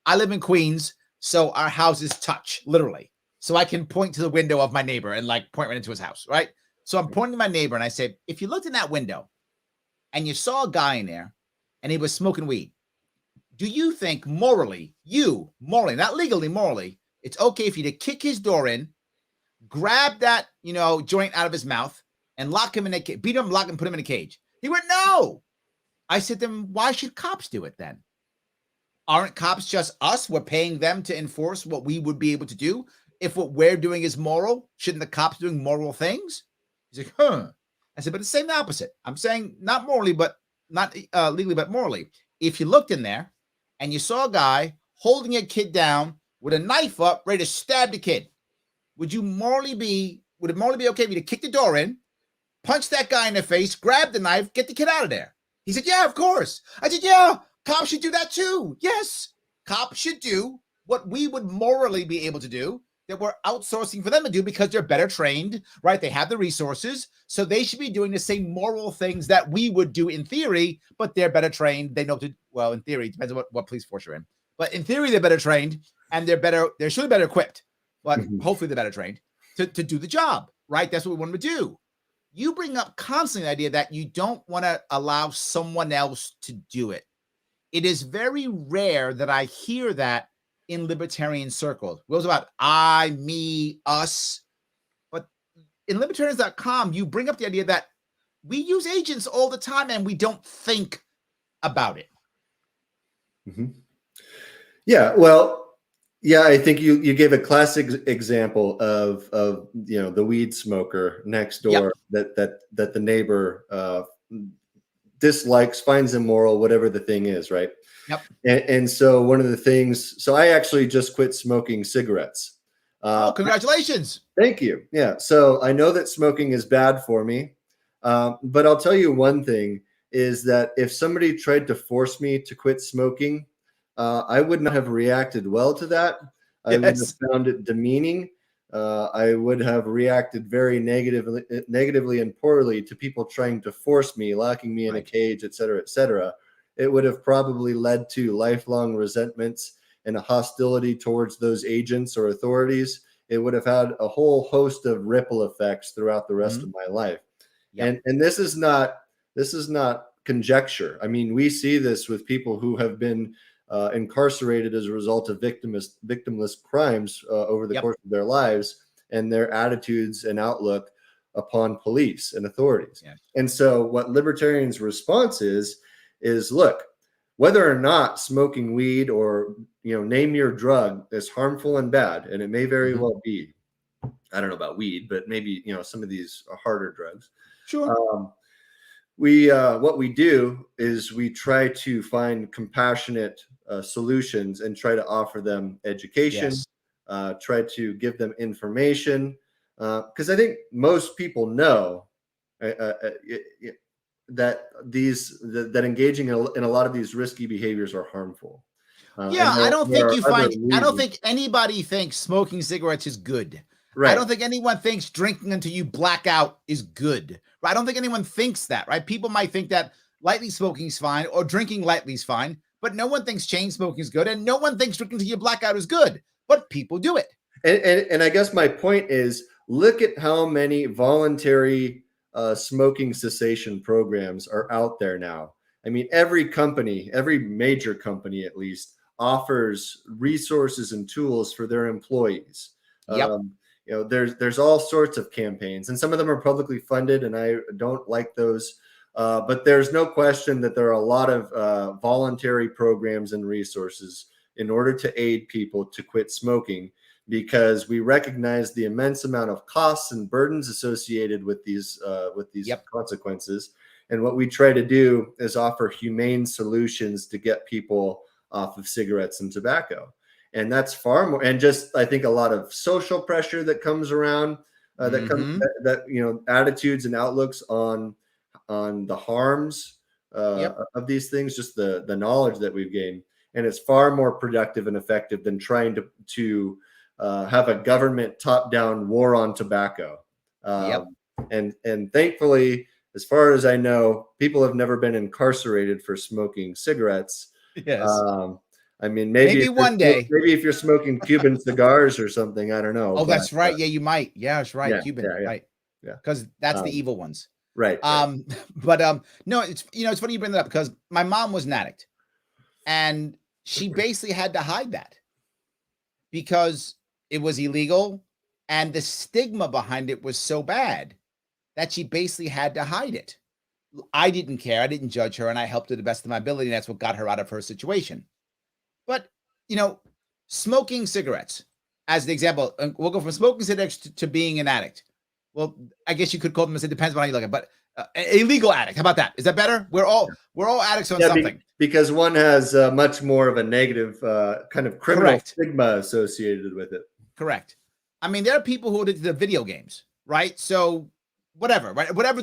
I live in Queens, so our houses touch, literally. So I can point to the window of my neighbor and like point right into his house, right? So I'm pointing to my neighbor and I said, if you looked in that window and you saw a guy in there and he was smoking weed, do you think morally, not legally, morally, it's okay for you to kick his door in, grab that, joint out of his mouth and lock him in a cage, beat him, lock him, put him in a cage? He went, no. I said, then why should cops do it then? Aren't cops just us? We're paying them to enforce what we would be able to do. If what we're doing is moral, shouldn't the cops doing moral things? He's like, huh. I said, but it's saying the opposite. I'm saying not morally, but not legally, but morally. If you looked in there and you saw a guy holding a kid down with a knife up, ready to stab the kid, would it morally be okay for you to kick the door in, punch that guy in the face, grab the knife, get the kid out of there? He said, yeah, of course. I said, yeah, cops should do that too. Yes, cops should do what we would morally be able to do, that we're outsourcing for them to do because they're better trained, right? They have the resources. So they should be doing the same moral things that we would do in theory, but they're better trained. They know well, in theory, it depends on what police force you're in. But in theory, they're better trained and they're surely better equipped, but hopefully they're better trained to do the job, right? That's what we want them to do. You bring up constantly the idea that you don't want to allow someone else to do it. It is very rare that I hear that in libertarian circles. It was about I, me, us. But in libertarians.com, you bring up the idea that we use agents all the time and we don't think about it. Mm-hmm. Yeah, well, yeah, I think you gave a classic example of the weed smoker next door. Yep. that the neighbor dislikes, finds immoral, whatever the thing is, right? Yep. And so one of the things, so I actually just quit smoking cigarettes. Congratulations. Thank you. Yeah. So I know that smoking is bad for me. But I'll tell you one thing is that if somebody tried to force me to quit smoking, I would not have reacted well to that. I would have found it demeaning. I would have reacted very negatively and poorly to people trying to force me, locking me in a cage, et cetera, et cetera. It would have probably led to lifelong resentments and a hostility towards those agents or authorities. It would have had a whole host of ripple effects throughout the rest of my life. Yep. And this is not conjecture. I mean, we see this with people who have been incarcerated as a result of victimless crimes over the course of their lives and their attitudes and outlook upon police and authorities. Yeah. And so what libertarians' response is look, whether or not smoking weed or, name your drug is harmful and bad, and it may very well be, I don't know about weed, but maybe, some of these are harder drugs. Sure. What we do is we try to find compassionate solutions and try to offer them education, try to give them information, because I think most people know that engaging in a lot of these risky behaviors are harmful. I don't think anybody thinks smoking cigarettes is good. Right. I don't think anyone thinks drinking until you black out is good. Right? I don't think anyone thinks that, right? People might think that lightly smoking is fine or drinking lightly is fine, but no one thinks chain smoking is good, and no one thinks drinking until you black out is good, but people do it. And I guess my point is, look at how many voluntary smoking cessation programs are out there now. I mean, every major company at least, offers resources and tools for their employees. Yep. There's all sorts of campaigns, and some of them are publicly funded, and I don't like those. But there's no question that there are a lot of voluntary programs and resources in order to aid people to quit smoking, because we recognize the immense amount of costs and burdens associated with these consequences. And what we try to do is offer humane solutions to get people off of cigarettes and tobacco. And that's far more, and just, I think, a lot of social pressure that comes around, that comes, that, you know, attitudes and outlooks on the harms of these things, just the knowledge that we've gained. And it's far more productive and effective than trying to have a government top-down war on tobacco. And thankfully, as far as I know, people have never been incarcerated for smoking cigarettes. Yes. I mean, maybe one day. Maybe if you're smoking Cuban cigars or something, I don't know. Oh, that's right. Yeah, you might. Yeah, that's right. Cuban, right? Yeah, because that's the evil ones. Right. But no, it's, you know, it's funny you bring that up, because my mom was an addict, and she basically had to hide that because it was illegal, and the stigma behind it was so bad that she basically had to hide it. I didn't care. I didn't judge her, and I helped to the best of my ability. And that's what got her out of her situation. But, you know, smoking cigarettes, as the example, we'll go from smoking cigarettes to being an addict. Well, I guess you could call them, it depends on how you look at it, but a legal addict. How about that? Is that better? We're all addicts on something. Because one has much more of a negative kind of criminal stigma associated with it. Correct. I mean, there are people who are addicted to video games, right? So whatever, right? Whatever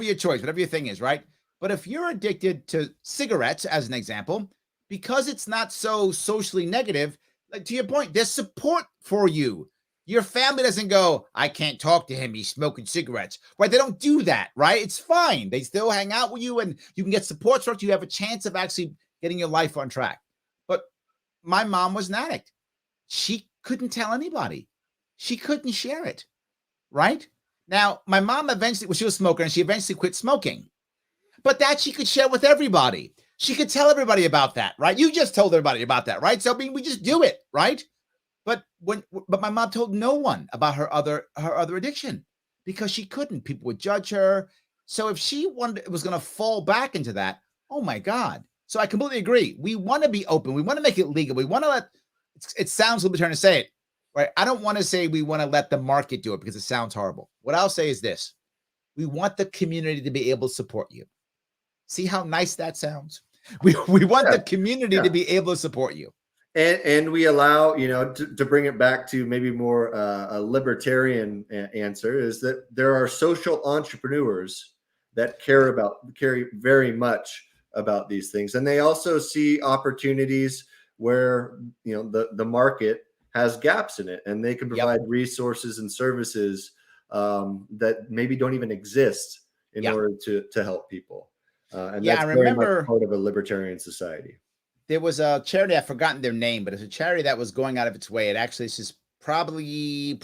your choice, whatever your thing is, right? But if you're addicted to cigarettes, as an example, because it's not so socially negative, like to your point, there's support for you. Your family doesn't go, I can't talk to him, he's smoking cigarettes, right? They don't do that, right? It's fine. They still hang out with you, and you can get support from it. You have a chance of actually getting your life on track. But my mom was an addict. She couldn't tell anybody. She couldn't share it, right? Now, my mom eventually, well, she was a smoker, and she eventually quit smoking. But that she could share with everybody. She could tell everybody about that, right? You just told everybody about that, right? So I mean, we just do it, right? But my mom told no one about her other addiction because she couldn't. People would judge her. So if she was going to fall back into that, oh my God. So I completely agree. We want to be open. We want to make it legal. We want to let, it sounds libertarian to say it, right? I don't want to say we want to let the market do it because it sounds horrible. What I'll say is this: we want the community to be able to support you. See how nice that sounds? We want the community to be able to support you. And we allow, you know, to bring it back to maybe more a libertarian answer, is that there are social entrepreneurs that care very much about these things. And they also see opportunities where, you know, the market has gaps in it, and they can provide resources and services that maybe don't even exist in order to help people. And that's I remember very much part of a libertarian society. There was a charity, I've forgotten their name, but it's a charity that was going out of its way. It actually is probably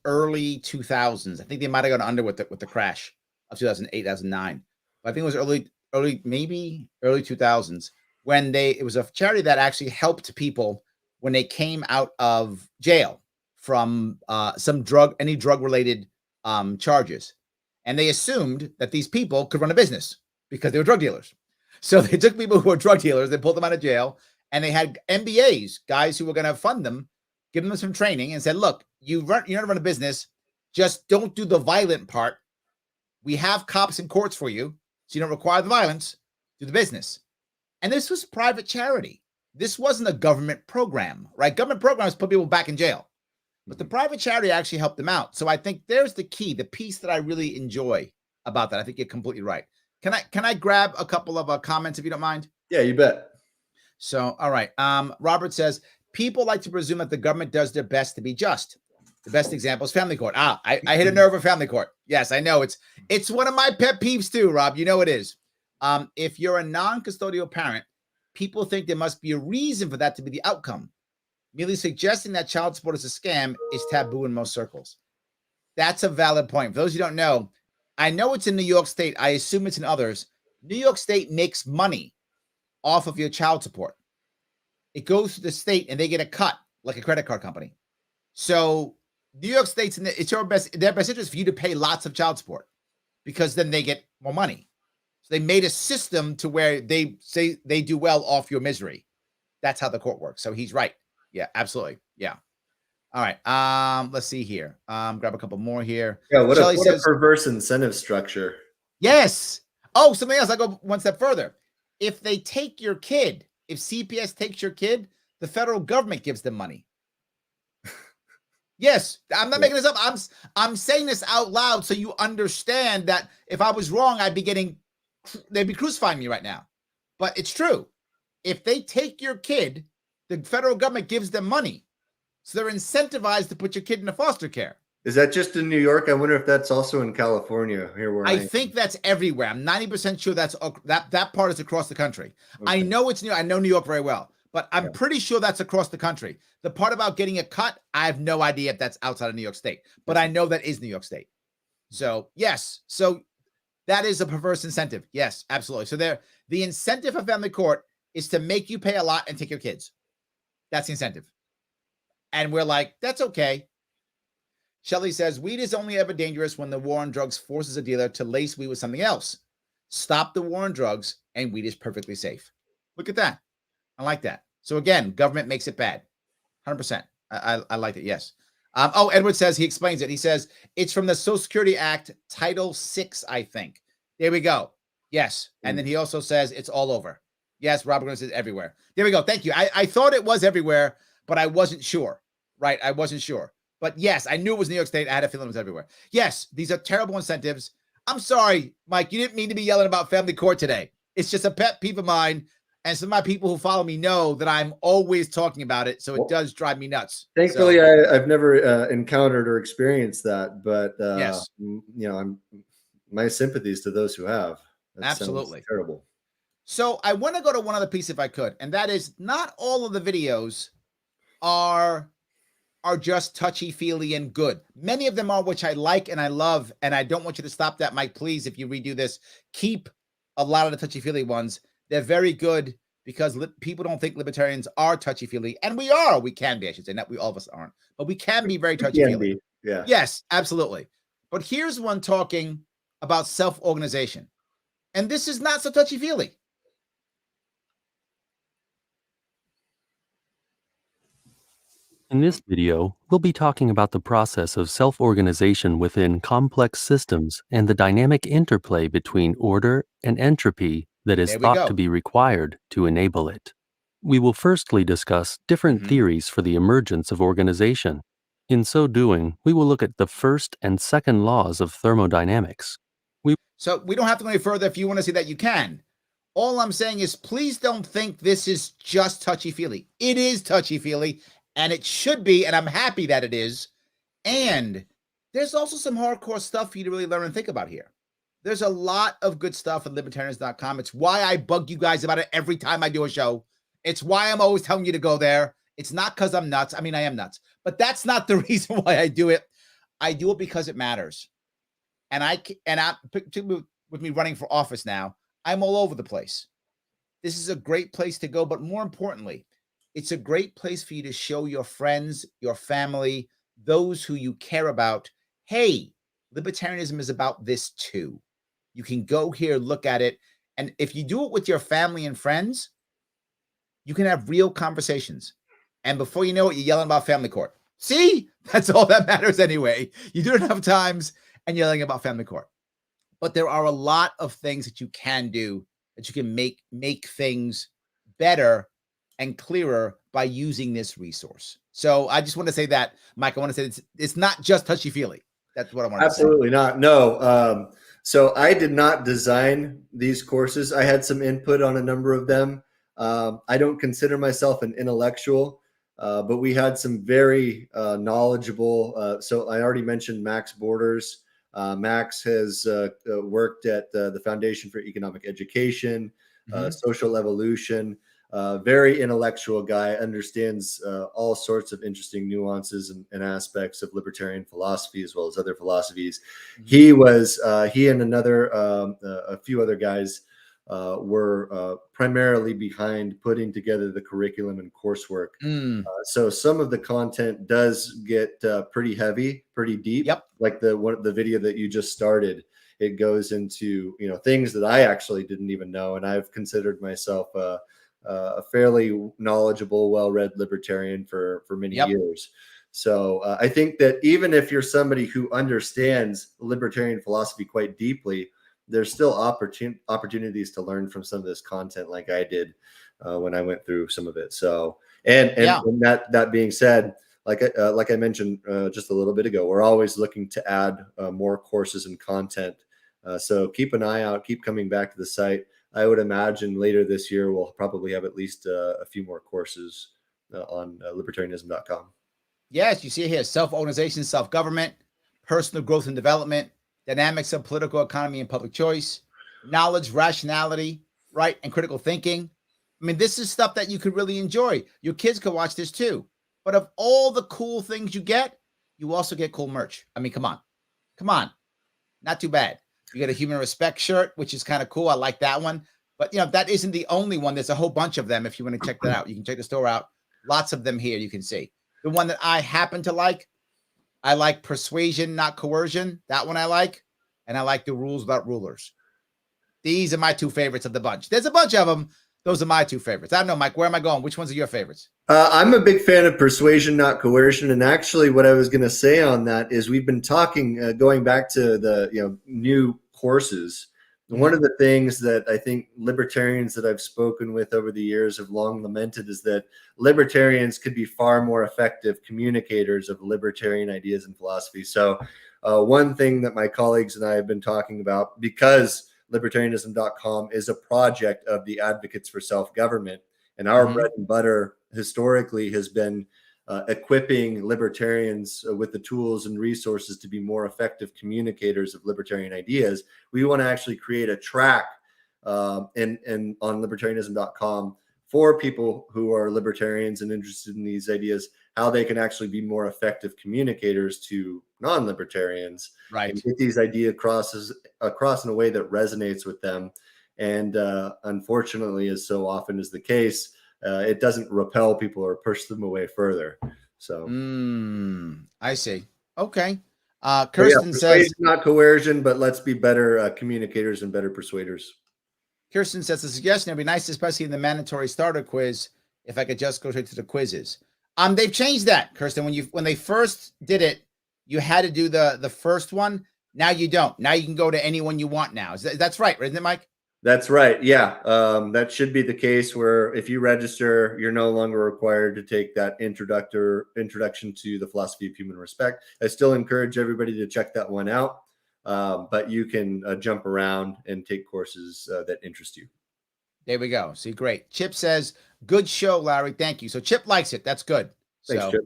early 2000s. I think they might have gone under with the crash of 2008, 2009. But I think it was early 2000s when it was a charity that actually helped people when they came out of jail from any drug related charges. And they assumed that these people could run a business because they were drug dealers. So they took people who were drug dealers, they pulled them out of jail, and they had MBAs, guys who were going to fund them, give them some training, and said, look, you're not run a business, just don't do the violent part. We have cops and courts for you, so you don't require the violence, do the business. And this was private charity. This wasn't a government program, right? Government programs put people back in jail. But the private charity actually helped them out. So I think there's the key, the piece that I really enjoy about that. I think you're completely right. Can I grab a couple of comments if you don't mind? Yeah, you bet. So, all right. Robert says, people like to presume that the government does their best to be just. The best example is family court. I hit a nerve with family court. Yes, I know. It's one of my pet peeves too, Rob. You know it is. If you're a non-custodial parent, people think there must be a reason for that to be the outcome. Merely suggesting that child support is a scam is taboo in most circles. That's a valid point. For those who don't know, I know it's in New York State. I assume it's in others. New York State makes money off of your child support. It goes to the state and they get a cut like a credit card company. So New York State's it's their best interest for you to pay lots of child support because then they get more money. So they made a system to where they say they do well off your misery. That's how the court works. So he's right. Yeah, absolutely. Yeah. All right. Let's see here. Grab a couple more here. Yeah. What a perverse incentive structure. Yes. Oh, something else. I go one step further. If they take your kid, if CPS takes your kid, the federal government gives them money. Yes, I'm not making this up. I'm saying this out loud so you understand that if I was wrong, they'd be crucifying me right now. But it's true. If they take your kid, the federal government gives them money. So they're incentivized to put your kid into foster care. Is that just in New York? I wonder if that's also in California here where I think that's everywhere. I'm 90% sure that part is across the country. Okay. I know New York very well, but I'm pretty sure that's across the country. The part about getting a cut, I have no idea if that's outside of New York State, but I know that is New York State. So yes, so that is a perverse incentive. Yes, absolutely. So the incentive of family court is to make you pay a lot and take your kids. That's the incentive. And we're like, that's okay. Shelley says, weed is only ever dangerous when the war on drugs forces a dealer to lace weed with something else. Stop the war on drugs and weed is perfectly safe. Look at that. I like that. So again, government makes it bad. 100%. I like it. Yes. Edward says, he explains it. He says, it's from the Social Security Act, Title VI, I think. There we go. Yes. And then he also says it's all over. Yes, Robert says everywhere. There we go. Thank you. I thought it was everywhere, but I wasn't sure. Right? I wasn't sure. But yes, I knew it was New York State. I had a feeling it was everywhere. Yes, these are terrible incentives. I'm sorry, Mike. You didn't mean to be yelling about family court today. It's just a pet peeve of mine. And some of my people who follow me know that I'm always talking about it. So it does drive me nuts. Thankfully, I've never encountered or experienced that. But, yes, my sympathies to those who have. That absolutely terrible. So I want to go to one other piece if I could. And that is not all of the videos are just touchy-feely and good. Many of them are, which I like and I love, and I don't want you to stop that, Mike. Please, if you redo this, keep a lot of the touchy-feely ones. They're very good because people don't think libertarians are touchy-feely, and we are. We can be, I should say. Not we, all of us aren't, but we can be very touchy-feely. Yeah. Yes, absolutely. But here's one talking about self-organization, and this is not so touchy-feely. In this video, we'll be talking about the process of self-organization within complex systems and the dynamic interplay between order and entropy that is thought to be required to enable it. We will firstly discuss different theories for the emergence of organization. In so doing, we will look at the first and second laws of thermodynamics. So we don't have to go any further. If you want to see that, you can. All I'm saying is please don't think this is just touchy-feely. It is touchy-feely. And it should be, and I'm happy that it is. And there's also some hardcore stuff for you to really learn and think about here. There's a lot of good stuff at libertarians.com. It's why I bug you guys about it every time I do a show. It's why I'm always telling you to go there. It's not because I'm nuts. I mean, I am nuts. But that's not the reason why I do it. I do it because it matters. And with me running for office now, I'm all over the place. This is a great place to go. But more importantly, it's a great place for you to show your friends, your family, those who you care about, hey, libertarianism is about this too. You can go here, look at it. And if you do it with your family and friends, you can have real conversations. And before you know it, you're yelling about family court. See, that's all that matters anyway. You do it enough times and you're yelling about family court. But there are a lot of things that you can do that you can make things better and clearer by using this resource. So I just want to say that, Mike, I want to say it's not just touchy-feely. That's what I want to say. Absolutely not. No. So I did not design these courses. I had some input on a number of them. I don't consider myself an intellectual, but we had some very knowledgeable. So I already mentioned Max Borders. Max has worked at the Foundation for Economic Education, Social Evolution. Very intellectual guy, understands all sorts of interesting nuances and aspects of libertarian philosophy as well as other philosophies. He and a few other guys were primarily behind putting together the curriculum and coursework. So some of the content does get pretty heavy, pretty deep. Yep. Like the video that you just started. It goes into things that I actually didn't even know, and I've considered myself a fairly knowledgeable, well-read libertarian for many years. So I think that even if you're somebody who understands libertarian philosophy quite deeply, there's still opportunities to learn from some of this content, like I did when I went through some of it. So, and that being said, like I mentioned just a little bit ago, we're always looking to add more courses and content. So keep an eye out, keep coming back to the site. I would imagine later this year, we'll probably have at least a few more courses on libertarianism.com. Yes, you see it here: self-organization, self-government, personal growth and development, dynamics of political economy and public choice, knowledge, rationality, right, and critical thinking. I mean, this is stuff that you could really enjoy. Your kids could watch this too. But of all the cool things you get, you also get cool merch. I mean, come on. Not too bad. You get a human respect shirt, which is kind of cool. I like that one. But, that isn't the only one. There's a whole bunch of them. If you want to check that out, you can check the store out. Lots of them here you can see. The one that I happen to like, I like Persuasion, not Coercion. That one I like. And I like the Rules About Rulers. These are my two favorites of the bunch. There's a bunch of them. Those are my two favorites. I don't know, Mike, where am I going? Which ones are your favorites? I'm a big fan of Persuasion, not Coercion. And actually what I was going to say on that is we've been talking, going back to the new courses. One of the things that I think libertarians that I've spoken with over the years have long lamented is that libertarians could be far more effective communicators of libertarian ideas and philosophy. So one thing that my colleagues and I have been talking about, because libertarianism.com is a project of the Advocates for Self-Government, and our bread and butter historically has been equipping libertarians with the tools and resources to be more effective communicators of libertarian ideas. We want to actually create a track on libertarianism.com for people who are libertarians and interested in these ideas, how they can actually be more effective communicators to non-libertarians, right, and get these ideas across in a way that resonates with them. And unfortunately, as so often is the case, it doesn't repel people or push them away further. So I see. Okay. Kirsten says, not coercion, but let's be better communicators and better persuaders. Kirsten says the suggestion would be nice, especially in the mandatory starter quiz, if I could just go straight to the quizzes. They've changed that, Kirsten. When they first did it, you had to do the first one. Now you don't. Now you can go to any one you want now. That's right, isn't it, Mike? That's right. Yeah. That should be the case, where if you register, you're no longer required to take that introduction to the philosophy of human respect. I still encourage everybody to check that one out. But you can jump around and take courses that interest you. There we go. See, great. Chip says, good show, Larry. Thank you. So Chip likes it. That's good. Thanks, so, Chip.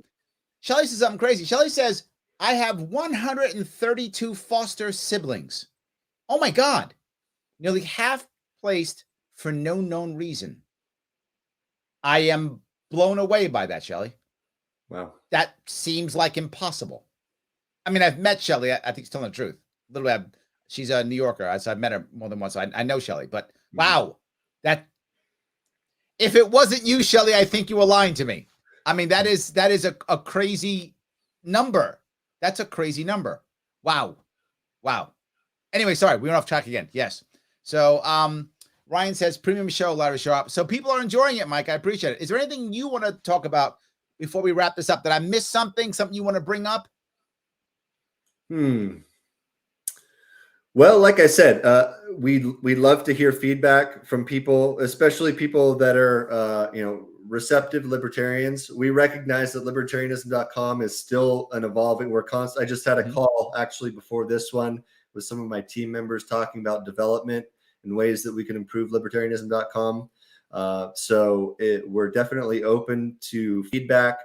Shelly says something crazy. Shelly says, I have 132 foster siblings. Oh my God. Nearly half placed for no known reason. I am blown away by that, Shelly. Wow. That seems like impossible. I mean, I've met Shelly. I think she's telling the truth. Literally, she's a New Yorker. So I've met her more than once. So I know Shelly, but wow. That, if it wasn't you, Shelly, I think you were lying to me. I mean, that is a crazy number. That's a crazy number. Wow. Anyway, sorry, we went off track again. Yes. So Ryan says, premium show, Larry Sharp. So people are enjoying it, Mike. I appreciate it. Is there anything you want to talk about before we wrap this up? Did I miss something you want to bring up? Well, like I said, we love to hear feedback from people, especially people that are, receptive libertarians. We recognize that libertarianism.com is still an evolving. I just had a call actually before this one with some of my team members talking about development and ways that we can improve libertarianism.com. So we're definitely open to feedback.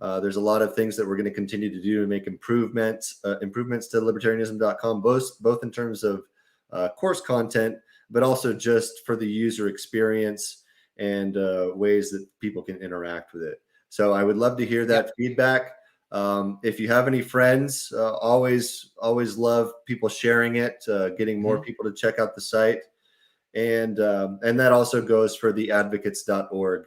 There's a lot of things that we're going to continue to do to make improvements to libertarianism.com, both in terms of course content, but also just for the user experience and ways that people can interact with it. So I would love to hear that feedback. If you have any friends, always love people sharing it, getting more people to check out the site. And that also goes for the advocates.org.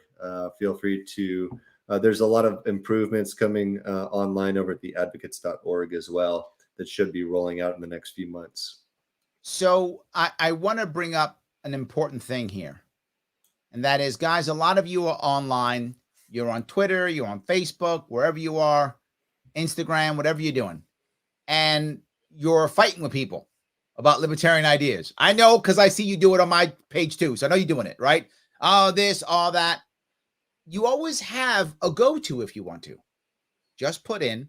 Feel free to, there's a lot of improvements coming online over at the advocates.org as well that should be rolling out in the next few months. So I want to bring up an important thing here. And that is, guys, a lot of you are online. You're on Twitter, you're on Facebook, wherever you are, Instagram, whatever you're doing. And you're fighting with people. about libertarian ideas. I know because I see you do it on my page too. So I know you're doing it, right? Oh, this, all that. You always have a go-to if you want to. Just put in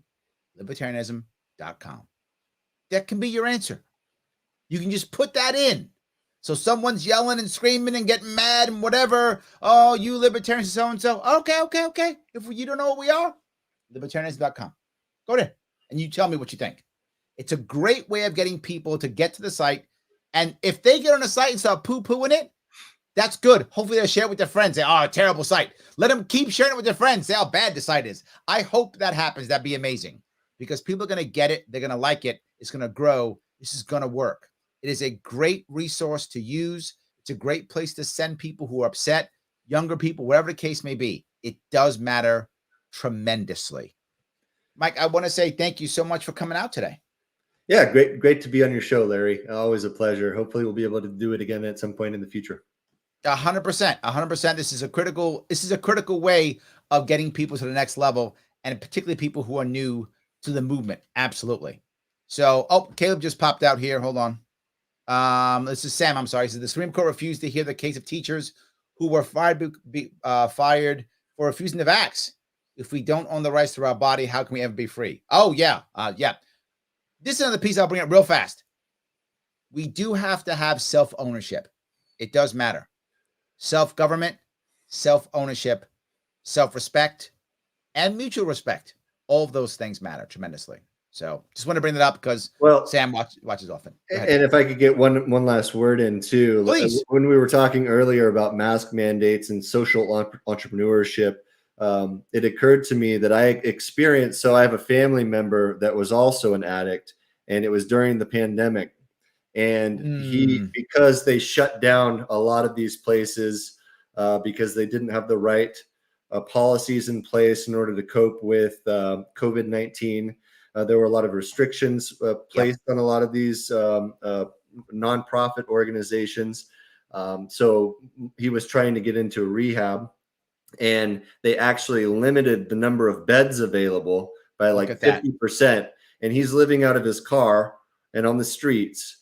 libertarianism.com. That can be your answer. You can just put that in. So someone's yelling and screaming and getting mad and whatever. Oh, you libertarians so-and-so. Okay. If you don't know what we are, libertarianism.com. Go there and you tell me what you think. It's a great way of getting people to get to the site. And if they get on the site and start poo-pooing it, that's good. Hopefully they'll share it with their friends. Say, oh, terrible site. Let them keep sharing it with their friends. Say how bad the site is. I hope that happens. That'd be amazing because people are going to get it. They're going to like it. It's going to grow. This is going to work. It is a great resource to use. It's a great place to send people who are upset, younger people, whatever the case may be. It does matter tremendously. Mike, I want to say thank you so much for coming out today. Yeah, great to be on your show, Larry. Always a pleasure. Hopefully we'll be able to do it again at some point in the future. 100%. This is a critical way of getting people to the next level, and particularly people who are new to the movement. Absolutely. So, Caleb just popped out here. Hold on. This is Sam. I'm sorry. He said the Supreme Court refused to hear the case of teachers who were fired for refusing to vax. If we don't own the rights to our body, how can we ever be free? Oh, yeah. This is another piece I'll bring up real fast. We do have to have self-ownership. It does matter. Self-government, self-ownership, self-respect, and mutual respect. All of those things matter tremendously. So just want to bring that up because Sam watches often. And if I could get one last word in too. Please. When we were talking earlier about mask mandates and social entrepreneurship, it occurred to me that I experienced, so I have a family member that was also an addict, and it was during the pandemic. And because they shut down a lot of these places because they didn't have the right policies in place in order to cope with COVID-19. There were a lot of restrictions placed on a lot of these nonprofit organizations. So he was trying to get into rehab, and they actually limited the number of beds available by like 50%. And he's living out of his car and on the streets.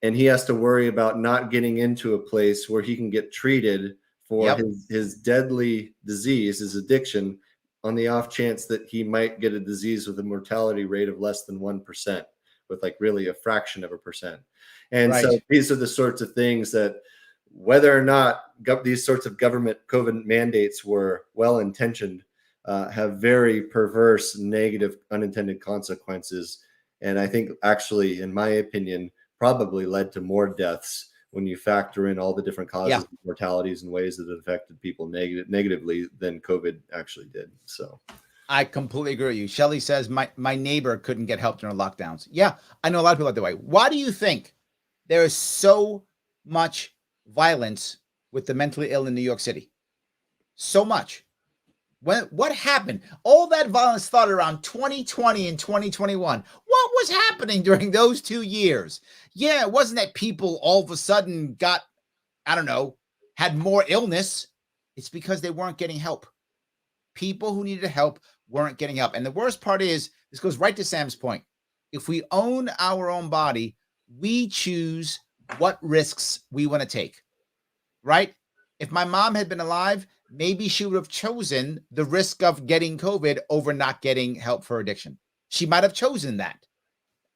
And he has to worry about not getting into a place where he can get treated for his deadly disease, his addiction, on the off chance that he might get a disease with a mortality rate of less than 1%, with like really a fraction of a percent. And so these are the sorts of things that, whether or not these sorts of government COVID mandates were well-intentioned, have very perverse, negative, unintended consequences. And I think actually, in my opinion, probably led to more deaths when you factor in all the different causes of mortalities and ways that it affected people negatively than COVID actually did. So I completely agree with you. Shelly says my neighbor couldn't get help during lockdowns. Yeah, I know a lot of people that way. Why do you think there is so much violence with the mentally ill in New York City? So much. What happened? All that violence started around 2020 and 2021. What was happening during those 2 years? Yeah, it wasn't that people all of a sudden got, had more illness. It's because they weren't getting help. People who needed help weren't getting help. And the worst part is, this goes right to Sam's point. If we own our own body, we choose what risks we want to take, right? If my mom had been alive, maybe she would have chosen the risk of getting COVID over not getting help for addiction. She might have chosen that.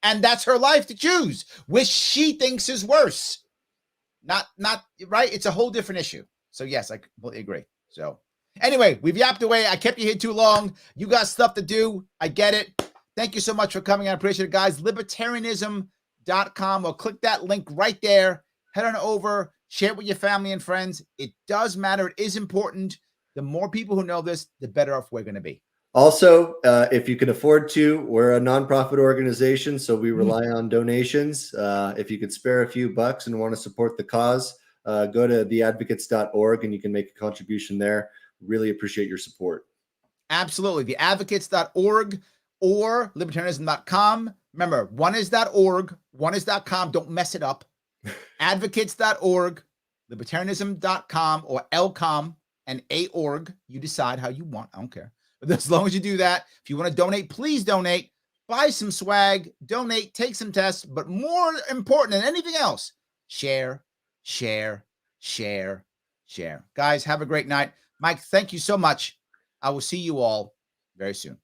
And that's her life to choose, which she thinks is worse. Not right. It's a whole different issue. So yes, I completely agree. So anyway, we've yapped away. I kept you here too long. You got stuff to do. I get it. Thank you so much for coming. I appreciate it, guys. Libertarianism.com, or click that link right there. Head on over. Share it with your family and friends. It does matter. It is important. The more people who know this, the better off we're going to be. Also, if you can afford to, we're a nonprofit organization, so we rely on donations. If you could spare a few bucks and want to support the cause, go to theadvocates.org and you can make a contribution there. Really appreciate your support. Absolutely. Theadvocates.org or libertarianism.com. Remember, one is .org, one is .com. Don't mess it up. Advocates.org, libertarianism.com, or LCOM and .org. You decide how you want. I don't care. But as long as you do that, if you want to donate, please donate. buy some swag, donate, take some tests, but more important than anything else, share, share, share, share. Guys, have a great night. Mike, thank you so much. I will see you all very soon.